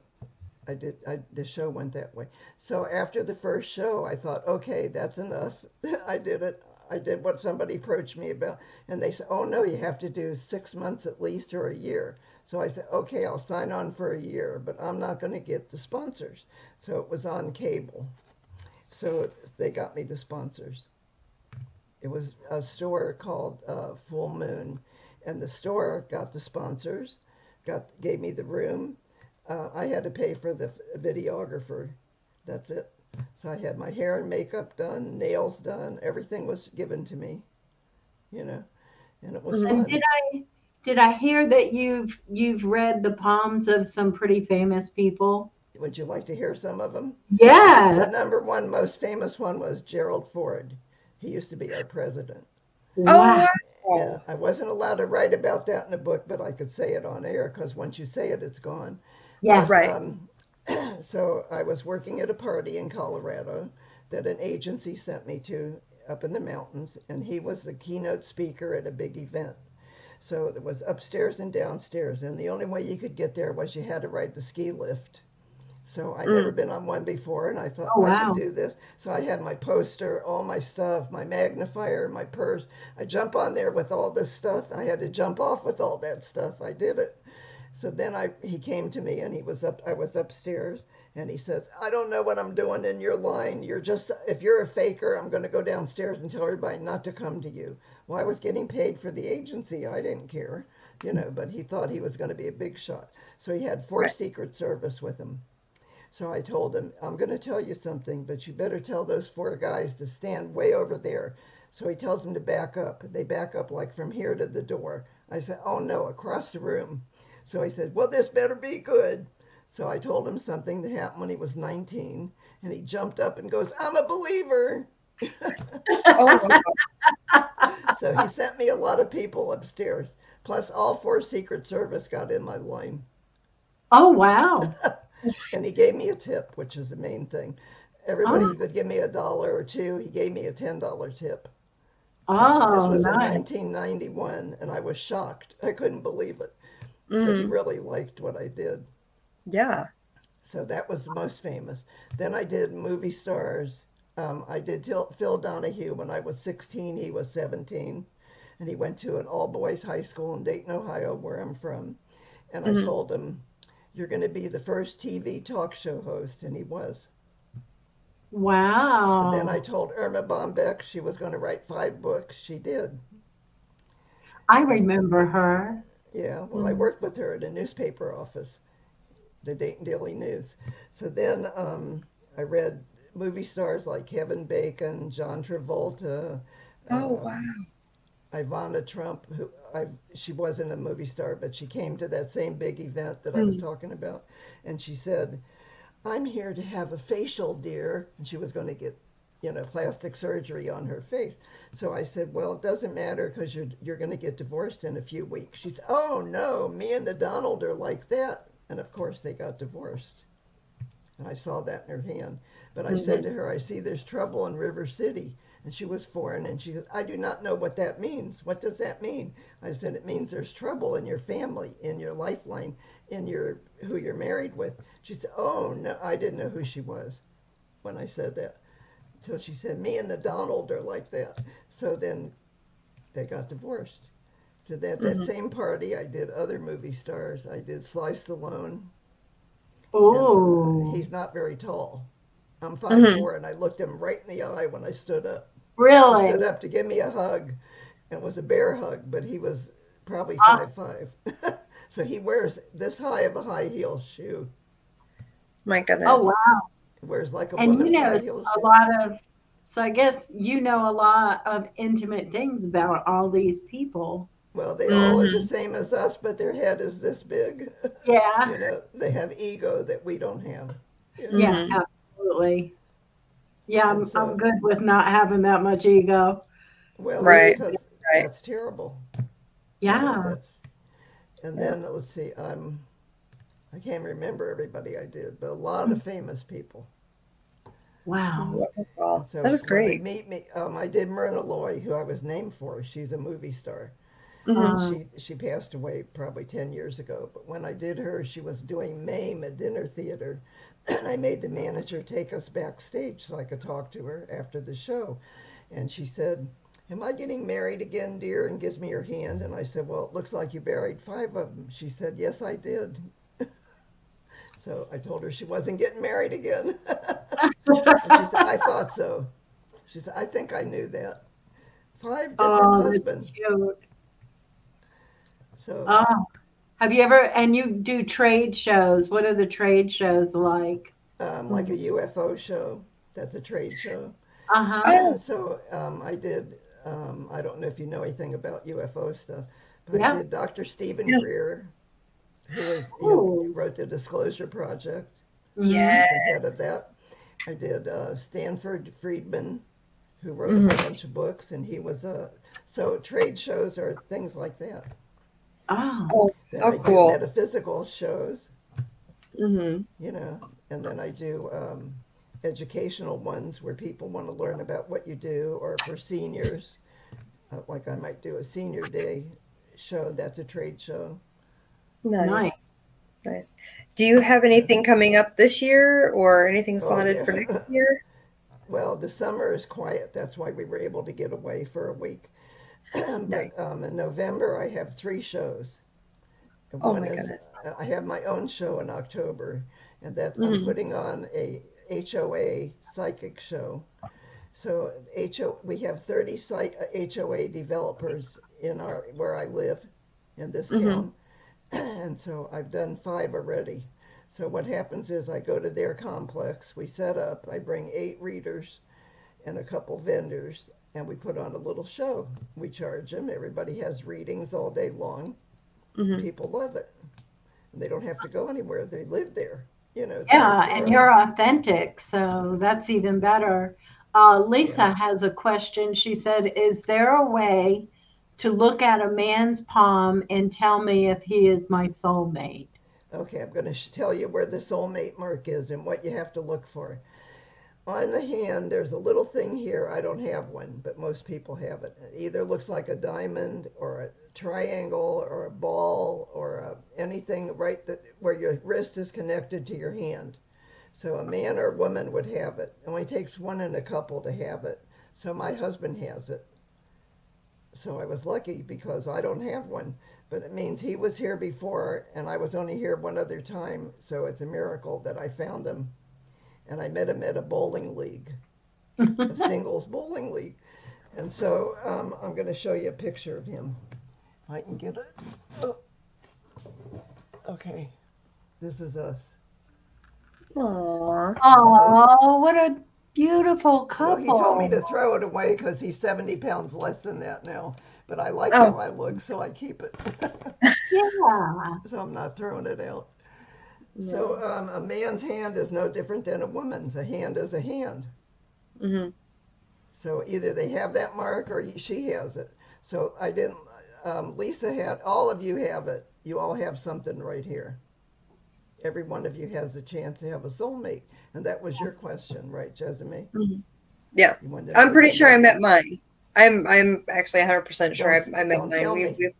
the show went that way. So after the first show, I thought, okay, that's enough. I did it. I did what somebody approached me about, and they said, oh no, you have to do 6 months at least or a year. So I said, okay, I'll sign on for a year, but I'm not going to get the sponsors. So it was on cable. So they got me the sponsors. It was a store called Full Moon, and the store got the sponsors, gave me the room. I had to pay for the videographer. That's it. So I had my hair and makeup done, nails done, everything was given to me, and it was And fun. did I hear that you've read the palms of some pretty famous people? Would you like to hear some of them? The Yes. number one most famous one was Gerald Ford. He used to be our president. Wow. Yeah, I wasn't allowed to write about that in a book, but I could say it on air because once you say it, it's gone. Yeah. Right. So I was working at a party in Colorado that an agency sent me to up in the mountains, and he was the keynote speaker at a big event. So it was upstairs and downstairs, and the only way you could get there was you had to ride the ski lift. So I'd never been on one before, and I thought Oh, I wow. could do this. So I had my poster, all my stuff, my magnifier, my purse. I jump on there with all this stuff. I had to jump off with all that stuff. I did it. So then he came to me, and I was upstairs, and he says, I don't know what I'm doing in your line. If you're a faker, I'm going to go downstairs and tell everybody not to come to you. Well, I was getting paid for the agency. I didn't care, but he thought he was going to be a big shot. So he had 4 Right. Secret Service with him. So I told him, I'm going to tell you something, but you better tell those 4 guys to stand way over there. So he tells them to back up. They back up like from here to the door. I said, oh no, across the room. So he said, well, this better be good. So I told him something that happened when he was 19, and he jumped up and goes, I'm a believer. Oh, wow. So he sent me a lot of people upstairs. Plus all 4 Secret Service got in my line. Oh, wow. And he gave me a tip, which is the main thing. Everybody Oh. could give me $1 or $2. He gave me a $10 tip. This Oh, was in nice. 1991, and I was shocked. I couldn't believe it. So he really liked what I did. Yeah. So that was the most famous. Then I did movie stars. I did Phil Donahue when I was 16. He was 17. And he went to an all-boys high school in Dayton, Ohio, where I'm from. And I told him, you're going to be the first TV talk show host. And he was. Wow. And then I told Irma Bombeck she was going to write 5 books. She did. I remember her. Yeah, well, I worked with her at a newspaper office, the Dayton Daily News. So then I read movie stars like Kevin Bacon, John Travolta, Oh, wow. Ivana Trump, she wasn't a movie star, but she came to that same big event that I was talking about. And she said, I'm here to have a facial, dear. And she was going to get, plastic surgery on her face. So I said, well, it doesn't matter because you're going to get divorced in a few weeks. She said, oh, no, me and the Donald are like that. And of course, they got divorced. And I saw that in her hand. But I said to her, I see there's trouble in River City. And she was foreign, and she said, I do not know what that means. What does that mean? I said, it means there's trouble in your family, in your lifeline, who you're married with. She said, oh, no, I didn't know who she was when I said that. So she said, me and the Donald are like that. So then they got divorced. So that same party, I did other movie stars. I did Sly Stallone. Oh, He's not very tall. I'm 5'4", and I looked him right in the eye when I stood up. He really? stood up to give me a hug. It was a bear hug, but he was probably Ah. 5'5". So he wears this high of a high heel shoe. My goodness. Oh, wow. He wears like a And you woman's know high heel a shoe. lot of, so I guess you know a lot of intimate things about all these people. Well, they all are the same as us, but their head is this big. Yeah. You know, they have ego that we don't have. You know? Yeah, absolutely. Yeah, And so, I'm good with not having that much ego. well, Right. because Right. that's terrible. Yeah. And then let's see, I can't remember everybody I did, but a lot of famous people. Wow. Wonderful. So That was when great. they meet me, I did Myrna Loy, who I was named for. She's a movie star. She passed away probably 10 years ago. But when I did her, she was doing MAME at dinner theater, and I made the manager take us backstage so I could talk to her after the show. And she said, "Am I getting married again, dear?" and gives me her hand. And I said, "Well, it looks like you buried 5 of them." She said, "Yes, I did." So I told her she wasn't getting married again. And she said, "I thought so." She said, "I think I knew that." 5 different Oh, that's husbands. cute. So Oh, have you ever, and you do trade shows. What are the trade shows like? like a UFO show, that's a trade show. Uh-huh. Oh, So I did, I don't know if you know anything about UFO stuff, but I Yeah. did Dr. Stephen Yeah. Greer, who Ooh. wrote the Disclosure Project. yes. The head of that. I did Stanford Friedman, who wrote a whole bunch of books, and he was so trade shows are things like that. Oh, Oh, Then oh, I do cool. metaphysical shows, Mm-hmm. you know, and then I do educational ones where people want to learn about what you do, or for seniors, like I might do a senior day show. That's a trade show. Nice. Nice. Do you have anything coming up this year or anything Oh, slotted for yeah. next year? Well, the summer is quiet. That's why we were able to get away for a week. But Nice. in November, I have 3 shows. Oh One my is goodness. I have my own show in October, and that I'm Mm-hmm. putting on a HOA psychic show. So we have 30 HOA developers in where I live in this town, and so I've done 5 already. So what happens is I go to their complex, we set up, I bring 8 readers and a couple vendors, and we put on a little show. We charge them. Everybody has readings all day long. People love it. And they don't have to go anywhere. They live there. You know. yeah, and you're authentic, so that's even better. Lisa has a question. She said, "Is there a way to look at a man's palm and tell me if he is my soulmate?" Okay, I'm going to tell you where the soulmate mark is and what you have to look for. On the hand, there's a little thing here. I don't have one, but most people have it. It either looks like a diamond or a triangle or a ball or anything where your wrist is connected to your hand. So a man or a woman would have it. It only takes one in a couple to have it. So my husband has it. So I was lucky because I don't have one. But it means he was here before and I was only here one other time. So it's a miracle that I found him. And I met him at a bowling league, a singles bowling league. And so I'm going to show you a picture of him. If I can get it. Oh. Okay. This is us. Aww. Oh, what a beautiful couple. Well, he told me to throw it away because he's 70 pounds less than that now. But I like how I look, so I keep it. Yeah. So I'm not throwing it out. So a man's hand is no different than a woman's. A hand is a hand. So either they have that mark or she has it. So I didn't. Lisa had. All of you have it. You all have something right here. Every one of you has a chance to have a soulmate, and that was your question, right, Jezime? Yeah, I'm pretty sure I met mine. I'm actually 100% sure I met mine.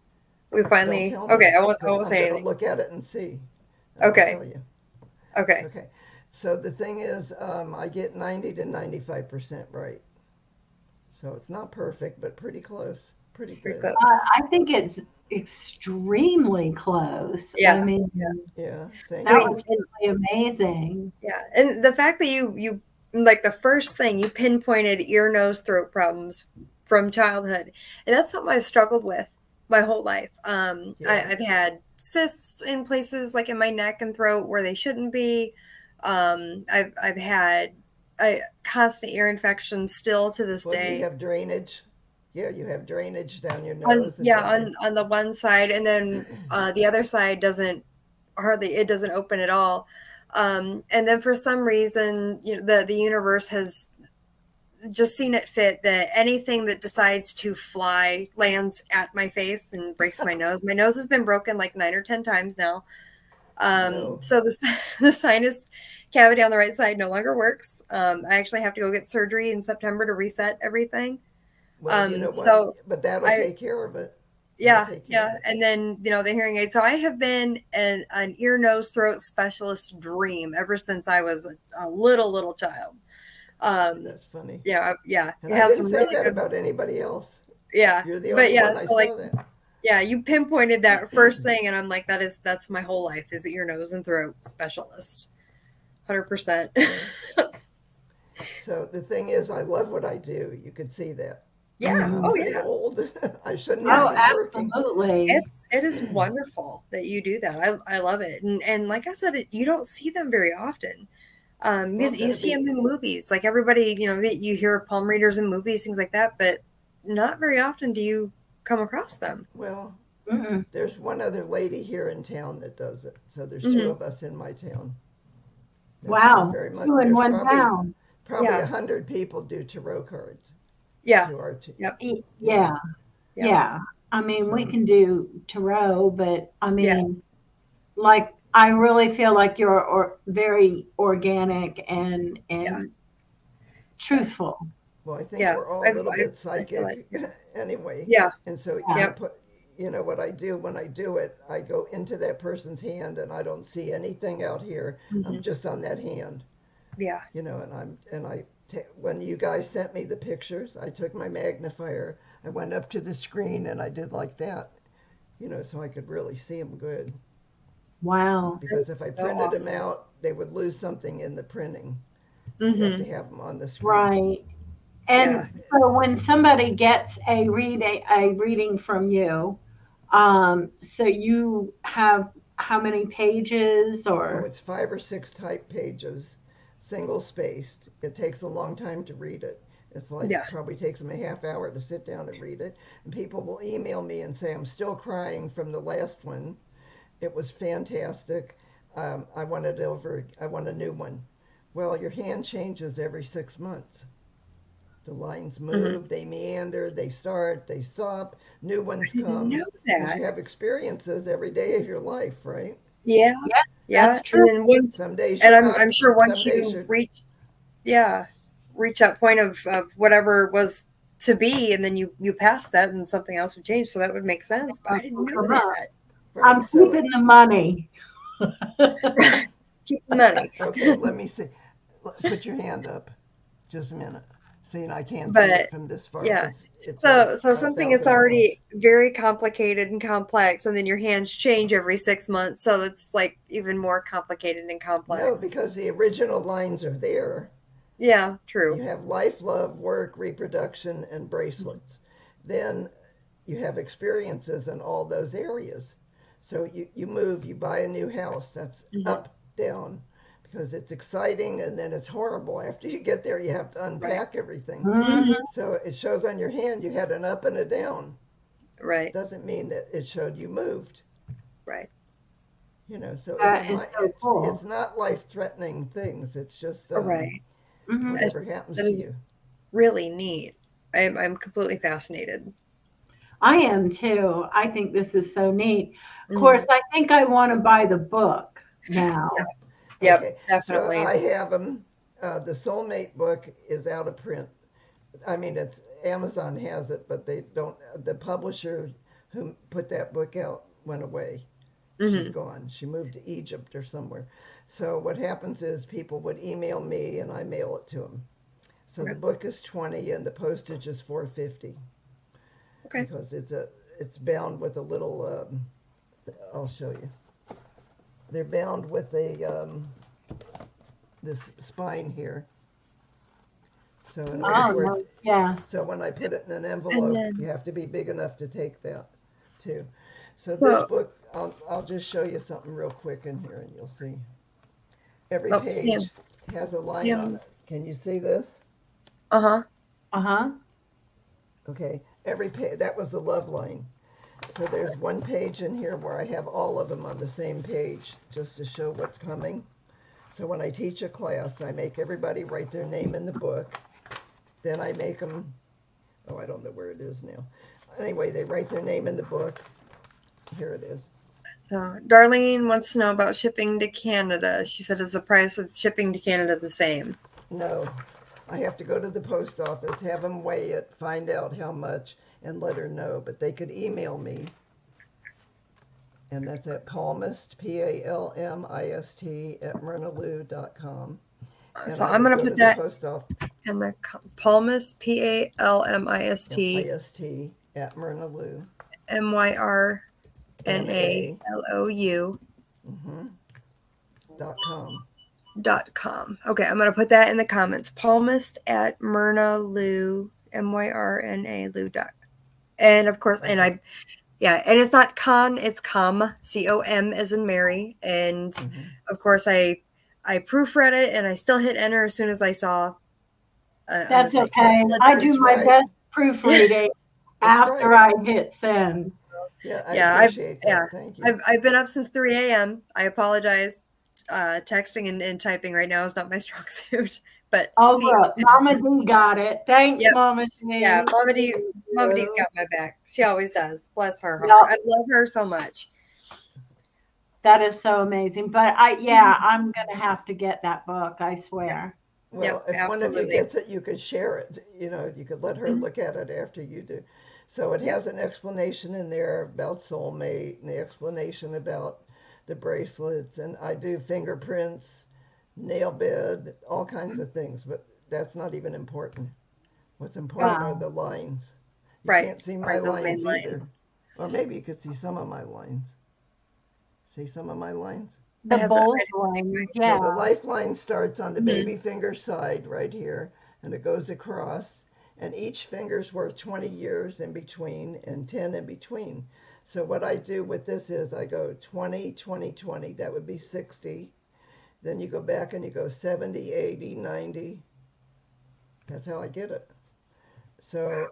We finally. Okay, I won't say anything. I'm gonna look at it and see. Okay. I'll tell you. Okay. Okay. So the thing is, I get 90 to 95% right. So it's not perfect, but pretty close. Pretty Pretty good. close. I think it's extremely close. Yeah. I mean, Yeah, thank that I mean, was really amazing. yeah, and the fact that you like the first thing you pinpointed ear, nose, throat problems from childhood, and that's something I've struggled with my whole life. Yeah. I've had cysts in places like in my neck and throat where they shouldn't be. I've had constant ear infections still to this Well, do you day. have drainage? Yeah, you have drainage down your On nose and yeah, down on the one side, and then the other side doesn't hardly it doesn't open at all. And then for some reason, you know, the universe has just seen it fit that anything that decides to fly lands at my face and breaks my nose. My nose has been broken like 9 or 10 times now. No. So the sinus cavity on the right side no longer works. I actually have to go get surgery in September to reset everything. Well, you know what? So But that'll I take care of it. That'll yeah, take care yeah, of it. and then you know the hearing aid. So I have been an ear, nose, throat specialist dream ever since I was a little child. That's funny. Yeah, yeah, And it I has didn't some say really that good. about anybody else. Yeah, You're the but only yeah, one I so like saw that. yeah, you pinpointed that first thing, and I'm like, that's my whole life is ear, nose, and throat specialist, 100%. So the thing is, I love what I do. You could see that. Yeah, I'm oh pretty yeah, old. I shouldn't yeah. even Oh, be working. absolutely. It is wonderful that you do that. I love it, and like I said, you don't see them very often. Well, I'm You gonna see be them in movies, like everybody, you know, you hear of palm readers in movies, things like that, but not very often do you come across them. well. Mm-mm. There's one other lady here in town that does it. So there's two Hmm. of us in my town. That's not Wow, very much. 2 in There's 1 probably town. probably Yeah, 100 people do tarot cards. yeah, Do our yep, you know. Yeah, yeah, yeah. I mean, we So can do tarot, but I yeah, mean, like, I really feel like you're very organic and yeah, yeah, truthful. well, I think yeah. we're all a little bit I feel like, psychic anyway. yeah, And so Yeah. I yep, put, you know, what I do when I do it, I go into that person's hand and I don't see anything out here. I'm hmm, just on that hand, yeah, you know, when you guys sent me the pictures, I took my magnifier, I went up to the screen and I did like that, you know, so I could really see them good. Wow. Because if I so printed them awesome. out, they would lose something in the printing. You have to Hmm. have them on the screen. Right. Yeah. And so when somebody gets a reading from you, so you have how many pages Oh, or it's 5 or 6 type pages, single spaced. It takes a long time to read it. It's like Yeah. probably takes them a half hour to sit down and read it. And people will email me and say, I'm still crying from the last one. It was fantastic. I want it over. I want a new one. Well, your hand changes every 6 months. The lines Hmm. move, they meander, they start, they stop, new I ones didn't come know because that. you have experiences every day of your life, right? Yeah, yeah, yeah. that's And true. then once, Some days and you're I'm happy, sure some once days you you're, yeah, reach that point of whatever was to be, and then you pass that, and something else would change. So that would make sense. But I didn't know that. I'm right. So, keeping the money. Keep the money. okay, let me see. Put your hand up. Just a minute. See, and I can't see it But from this far yeah. because it's like So something that's 1,000 miles. already very complicated and complex, and then your hands change every 6 months, so it's like even more complicated and No, complex. because the original lines are there. Yeah, You true. have life, love, work, reproduction, and bracelets. Then you have experiences in all those areas. So you move, you buy a new house, that's Hmm. up, down, because it's exciting and then it's horrible. After you get there, you have to Right. unpack everything. Mhm. Hmm. So it shows on your hand you had an up and a down. Right. Doesn't mean that it showed you moved. Right. You know, so That is so it's cool. not life-threatening things. It's just Right. Mhm. That's, whatever happens that to is you. really neat. I'm completely fascinated. I am too. I think this is so neat. Of Hmm. course, I think I want to buy the book Yeah. now. Yep. Okay, so Definitely. I have them. The Soulmate book is out of print. I mean, it's Amazon has it, but they don't. The publisher who put that book out went away. She's Hmm. gone. She moved to Egypt or somewhere. So what happens is people would email me and I mail it to them. So the Okay. book is 20 and the postage is 450. Okay. Because it's bound with a little, I'll show you. They're bound with a, this spine here. So in order for it, yeah. so when I put it in an envelope, then- you have to be big enough to take that too. So So- this book, I'll just show you something real quick in here and you'll see. Every Oh, page Sam. has a line Sam. on it. Can you see this? Uh-huh. Uh-huh. Okay, every page, that was the love line. So there's one page in here where I have all of them on the same page, just to show what's coming. So when I teach a class, I make everybody write their name in the book. Then I make them, oh, I don't know where it is now. Anyway, they write their name in the book. Here it is. So Darlene wants to know about shipping to Canada. She said, is the price of shipping to Canada the same? No, I have to go to the post office, have them weigh it, find out how much, and let her know. But they could email me. And that's at Palmist, Palmist, at myrnalou.com. And So I I'm would going to go put to the that post office, in the Palmist, Palmist, IST, at Myrnalou. MYRNALOU .com. .com. Okay, I'm going to put that in the comments. Palmist at Myrnalou, MYRNALou. And of course, and and it's not con, it's com, COM as in Mary. And of course, I proofread it and I still hit enter as soon as I saw. That's okay. I do my best proofreading after I hit send. Yeah, I appreciate that. Thank you. I've been up since 3 a.m. I apologize. Texting and typing right now is not my strong suit. But look, Mama D got it. Thanks, Mama D. Yeah, Mama D's got my back. She always does. Bless her heart. I love her so much. That is so amazing. But I'm gonna have to get that book, I swear. Well, if one of you gets it, you could share it. You know, you could let her look at it after you do. So it has an explanation in there about soulmate and the explanation about the bracelets. And I do fingerprints, nail bed, all kinds of things. But that's not even important. What's important are the lines. You can't see my lines either. Or maybe you could see some of my lines. See some of my lines? The bold lines, yeah. So the lifeline starts on the baby finger side right here, and it goes across, and each finger's worth 20 years in between and 10 in between. So what I do with this is I go 20, 20, 20. That would be 60. Then you go back and you go 70, 80, 90. That's how I get it. So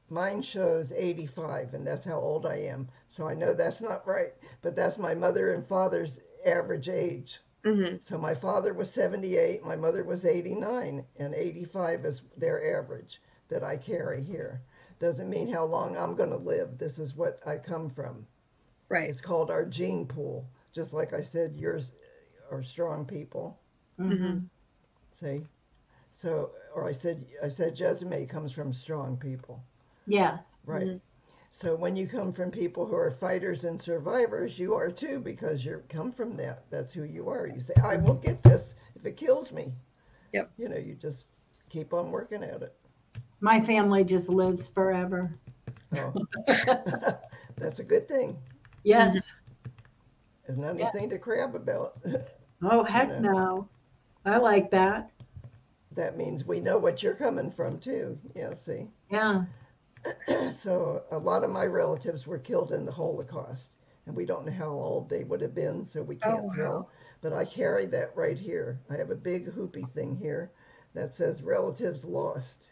mine shows 85, and that's how old I am. So I know that's not right, but that's my mother and father's average age. So my father was 78, my mother was 89, and 85 is their average that I carry here. Doesn't mean how long I'm going to live. This is what I come from. Right. It's called our gene pool. Just like I said, yours are strong people. See? So, or I said Jezime comes from strong people. Yes. Right. So when you come from people who are fighters and survivors, you are too, because you come from that. That's who you are. You say, I will get this if it kills me. Yep. You know, you just keep on working at it. My family just lives forever. Oh. That's a good thing. Yes. There's not anything to crab about. Oh, heck no. I like that. That means we know what you're coming from too. Yeah, see? Yeah. So a lot of my relatives were killed in the Holocaust, and we don't know how old they would have been, so we can't tell. But I carry that right here. I have a big hoopy thing here that says relatives lost.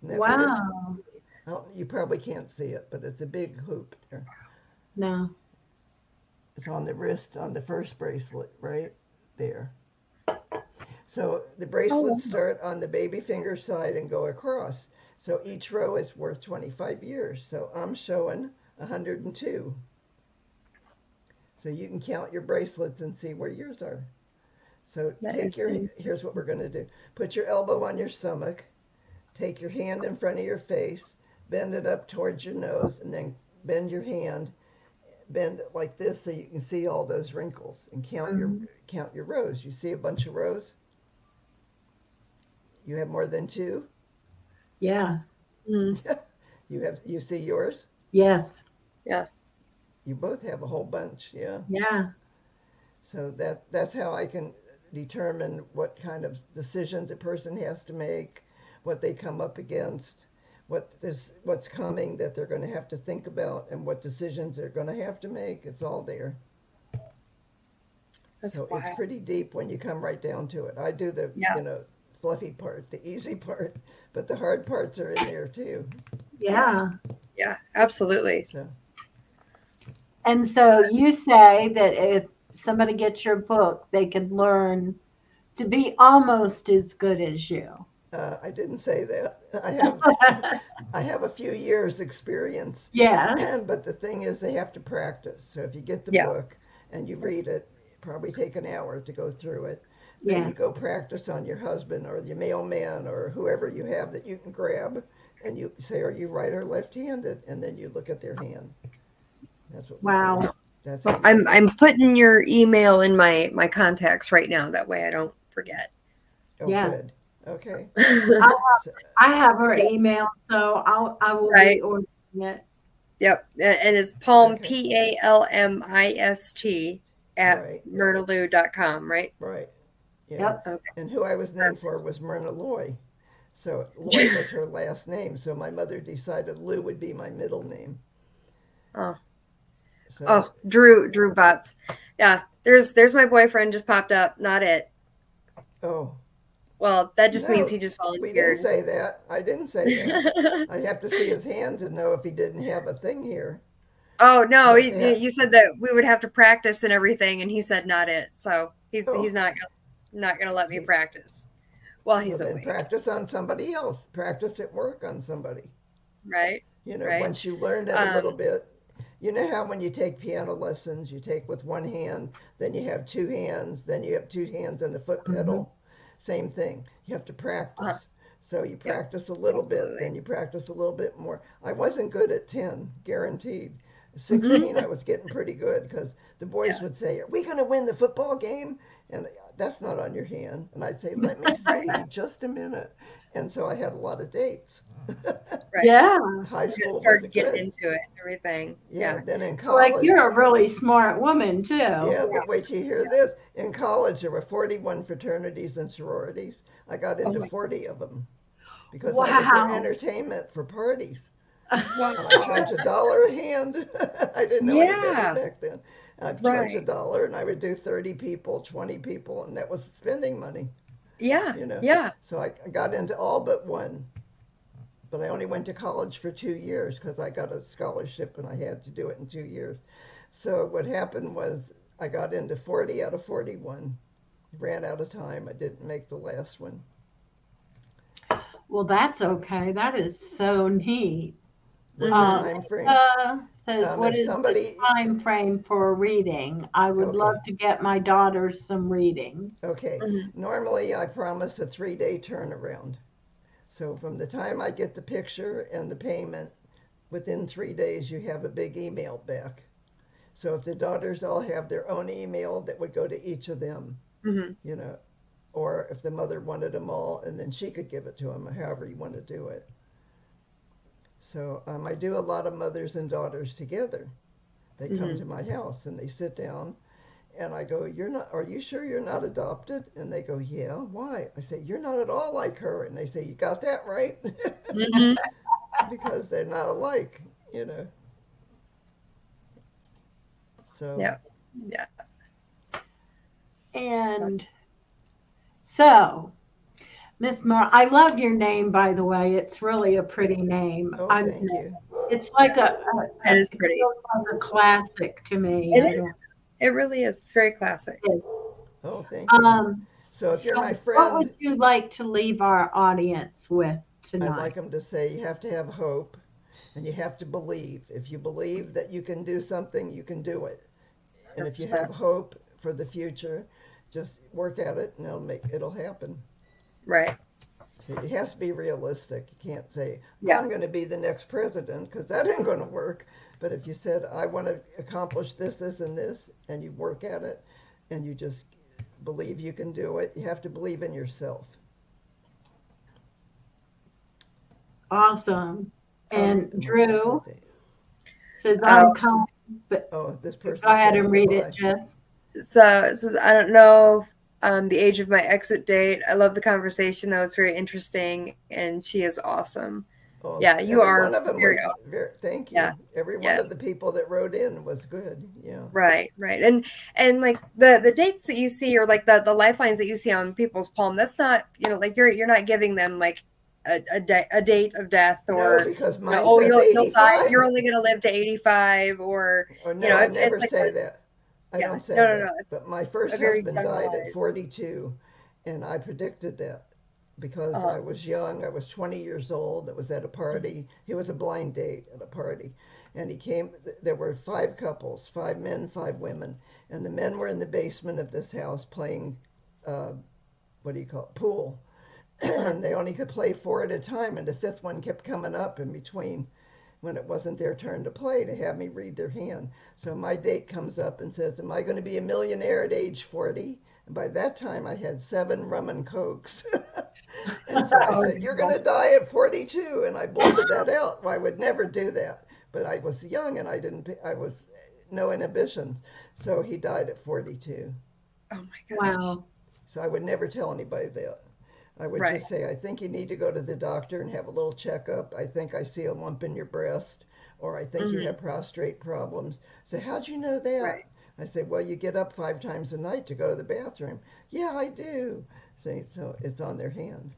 Wow. You probably can't see it, but it's a big hoop there. No. It's on the wrist on the first bracelet right there. So the bracelets start on the baby finger side and go across. So each row is worth 25 years. So I'm showing 102. So you can count your bracelets and see where yours are. So here's what we're going to do. Put your elbow on your stomach. Take your hand in front of your face. Bend it up towards your nose, and then bend your hand. Bend it like this so you can see all those wrinkles, and count your rows. You see a bunch of rows? You have more than two? Yeah. You see yours? Yes. You both have a whole bunch, yeah. Yeah. So that's how I can determine what kind of decisions a person has to make, what they come up against, what's coming that they're going to have to think about, and what decisions they're going to have to make. It's all there. So wild. it's pretty deep when you come right down to it. I do the fluffy part, the easy part, but the hard parts are in there too. Yeah. Yeah, absolutely. So, And so you say that if somebody gets your book, they can learn to be almost as good as you. I didn't say that. I have a few years experience. Yes. But the thing is, they have to practice. So if you get the book and you read it, probably take an hour to go through it. Then you go practice on your husband or your mailman or whoever you have that you can grab, and you say, "Are you right or left-handed?" And then you look at their hand. That's what. Wow. That's Well, I'm putting your email in my contacts right now. That way I don't forget. Oh, Yeah. good. Okay. I have her email, so I will be ordering it. Yep, and it's Palm Palmist at myrnaloo.com, right? Right. Yeah. Yep. Okay. And who I was named for was Myrna Loy. So Loy was her last name. So my mother decided Lou would be my middle name. Oh. So, Drew Butts. Yeah, there's my boyfriend just popped up. Not it. Oh. Well, that just means he just We volunteered. didn't say that. I didn't say that. I have to see his hand to know if he didn't have a thing here. Oh no, you said that we would have to practice and everything, and he said not it. So he's not gonna let me practice while he's awake. Practice on somebody else. Practice at work on somebody. Right. You know, right. Once you learn it a little bit. You know how when you take piano lessons, you take with one hand, then you have two hands, then you have two hands and the foot pedal. Same thing. You have to practice. So you practice a little bit, then you practice a little bit more. I wasn't good at 10, guaranteed. 16, I was getting pretty good because the boys would say, "Are we going to win the football game?" And that's not on your hand. And I'd say, "Let me see, just a minute." And so I had a lot of dates. Right. Yeah. High school started getting into it and everything. Yeah. Then in college. Like you're a really smart woman too. Yeah, but wait till you hear this. In college, there were 41 fraternities and sororities. I got into 40 of them because I was for entertainment for parties. Wow. And I charged $1 a hand. I didn't know any better back then. I'd charge $1 and I would do 30 people, 20 people, and that was spending money. Yeah. You know? Yeah. So I got into all but one. But I only went to college for 2 years because I got a scholarship and I had to do it in 2 years. So what happened was I got into 40 out of 41. Ran out of time. I didn't make the last one. Well, that's okay. That is so neat. What's the time frame? Says, what is the time frame for a reading? I would love to get my daughters some readings. Okay. Normally, I promise a 3-day turnaround. So from the time I get the picture and the payment, within 3 days, you have a big email back. So if the daughters all have their own email, that would go to each of them, you know, or if the mother wanted them all, and then she could give it to them, however you want to do it. So I do a lot of mothers and daughters together. They come to my house and they sit down, and I go, "Are you sure you're not adopted?" And they go, "Yeah, why?" I say, "You're not at all like her." And they say, "You got that right?" Because they're not alike, you know. So. Yeah. And so, Miss Myrna, I love your name, by the way. It's really a pretty name. Oh, thank you. It's like that is pretty. Like a classic to me. It really is. It's very classic. Oh, thank you. So if you're my friend, what would you like to leave our audience with tonight? I'd like them to say you have to have hope and you have to believe. If you believe that you can do something, you can do it. And if you have hope for the future, just work at it and it'll happen. Right. So it has to be realistic. You can't say, I'm going to be the next president, because that ain't going to work. But if you said, I want to accomplish this, this, and this, and you work at it, and you just believe you can do it, you have to believe in yourself. Awesome. And Am I Drew birthday? says, Oh. I'm kind, but Oh, this person. go ahead said and read goodbye. it, Jess. So it says, I don't know the age of my exit date. I love the conversation. That was very interesting, and she is awesome. Oh, Yeah, you every are one of them very was awesome. very, thank you. Yeah. Every one Yes. of the people that wrote in was good. Yeah. Right. And like the dates that you see, or like the lifelines that you see on people's palm, that's not, like you're not giving them like a date of death, No, or because mine oh, says you'll die, 85. you're only going to live to 85, or Or no, I never it's like say that. I yeah, don't say no, that. it's But my first a very husband died at generalized. 42, and I predicted that because I was young. I was 20 years old. It was at a party. It was a blind date at a party. And he came, there were 5 couples, 5 men, 5 women. And the men were in the basement of this house playing, what do you call it, pool. And they only could play 4 at a time. And the 5th one kept coming up in between when it wasn't their turn to play to have me read their hand. So my date comes up and says, am I going to be a millionaire at age 40? And by that time I had 7 rum and cokes. And so I said, you're going to die at 42. And I blurted that out. Well, I would never do that. But I was young and I was no inhibitions. So he died at 42. Oh my gosh. Wow. So I would never tell anybody that. I would Right. just say, I think you need to go to the doctor and have a little checkup. I think I see a lump in your breast, or I think you have prostate problems. So how'd you know that? Right. I say, well, you get up 5 times a night to go to the bathroom. Yeah, I do. See, so it's on their hand.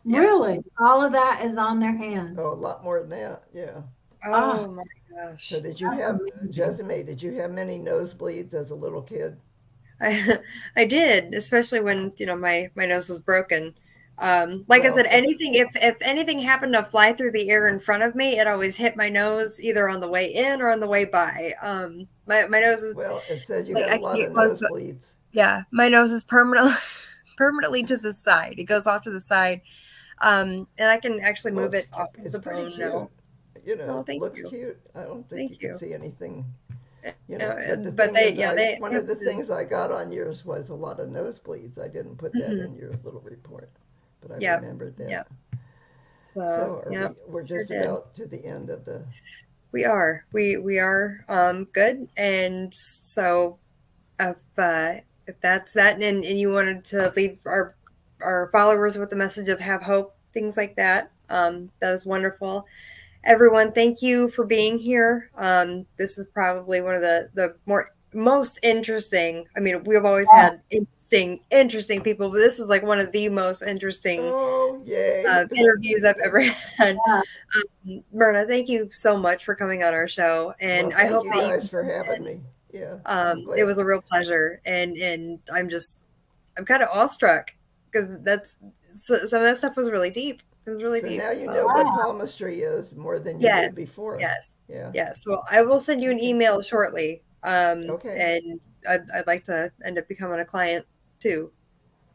Yeah. Really? All of that is on their hand. Oh, a lot more than that. Yeah. Oh my gosh. So did you That's have, amazing. Jessime, did you have many nosebleeds as a little kid? I did, especially when my nose was broken. Like I Well, said, anything if anything happened to fly through the air in front of me, it always hit my nose either on the way in or on the way by. My nose is Well, it says you like got I a lot can't of close, but nosebleeds. yeah, my nose is permanently to the side. It goes off to the side, and I can actually Well, move it off of it's the pretty bone cute. now. You know, No, it thank looks you, cute. I don't think thank you you. can see anything. You Uh, know, but the but thing is, they one have of the to- things I got on yours was a lot of nosebleeds. I didn't put that in your little report, but I Yep, remembered that. yep. So So are yep, we're sure just did. about to the end of the. We are. We are good. And so if that's that, and you wanted to leave our followers with the message of have hope, things like that, that is wonderful. Everyone, thank you for being here. This is probably one of the most interesting. I mean, we've always had interesting people, but this is like one of the most interesting Oh, yay! interviews I've ever had. Yeah. Myrna, thank you so much for coming on our show, and Well, I thank hope you that you guys for having me. Yeah, I'm it glad. was a real pleasure, and I'm kind of awestruck because some of that stuff was really deep. It was really So deep. now you So know what palmistry is more than you yes, did before. yes, Yeah. yes. Well, I will send you an Okay. email shortly. Okay. And I'd like to end up becoming a client too.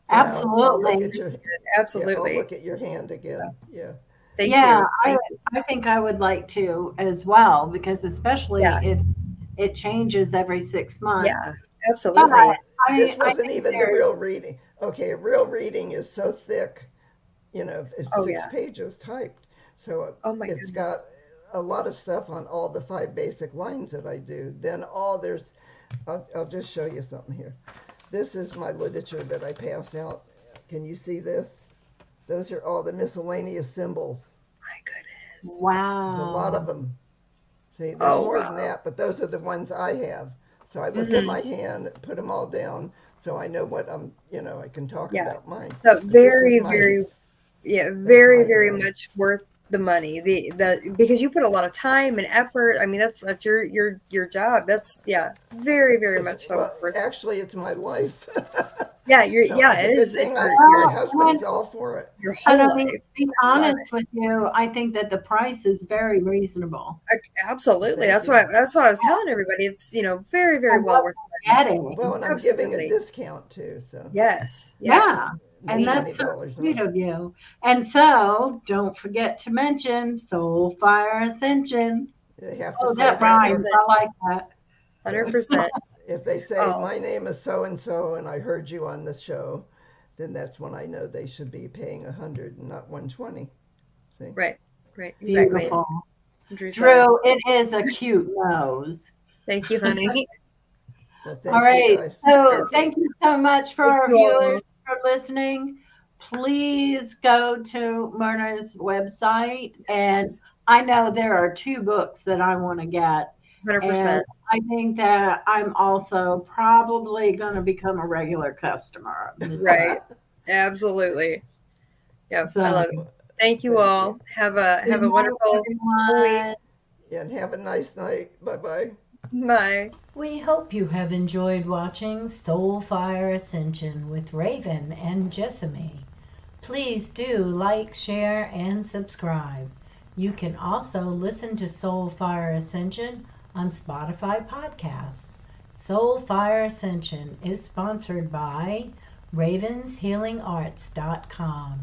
And I'll look Absolutely. at your. Yeah, Absolutely. I'll look at your hand again. Yeah. Thank Yeah, you. Thank I think I would like to as well, because especially Yeah. if it changes every 6 months. Yeah, absolutely. But This I wasn't think even the real reading. Okay, a real reading is so thick, you know, it's Oh, 6 yeah. pages typed. So Oh my it's goodness. got a lot of stuff on all the 5 basic lines that I do. Then I'll just show you something here. This is my literature that I pass out. Can you see this? Those are all the miscellaneous symbols. My goodness. Wow. There's a lot of them. See, there's Oh, more wow. than that, but those are the ones I have. So I looked at my hand, put them all down, so I know what I can talk Yeah. about mine. So But this very, is my- very, yeah, very, my very hand. much worth the money. The because you put a lot of time and effort. I mean, that's your job. That's very, very much so Well, worth. actually, it's my life. Yeah, So yeah, it's it a good is. thing It's my Well, husband's all for it. your whole And I mean, life. to be Love honest with you, I think that the price is very reasonable. Absolutely. Thank That's you. what I was telling everybody. It's very, very And well what worth we're it. getting. Well, and I'm giving a Absolutely. discount too, so Yes. Yeah. And Neat. that's so $20 sweet off. of you. And so don't forget to mention Soul Fire Ascension. They have to Oh, say that that. rhymes. I like that. 100%. If they say Oh. my name is so and so and I heard you on this show, then that's when I know they should be paying 100 and not 120. See? Right. Exactly. Beautiful. Drew said. Drew, it is a cute nose. Thank you, honey. Well, thank All right. you guys. So thank you so much for Thank our you all. viewers for listening. Please go to Myrna's website. And I know there are 2 books that I want to get. 100%. And I think that I'm also probably going to become a regular customer. Right. Absolutely. Yep. So, I love it. Thank you all. Have a wonderful week. everyone. Yeah, and have a nice night. Bye-bye. Bye. We hope you have enjoyed watching Soulfire Ascension with Raven and Jessamy. Please do like, share, and subscribe. You can also listen to Soulfire Ascension on Spotify podcasts. Soulfire Ascension is sponsored by ravenshealingarts.com.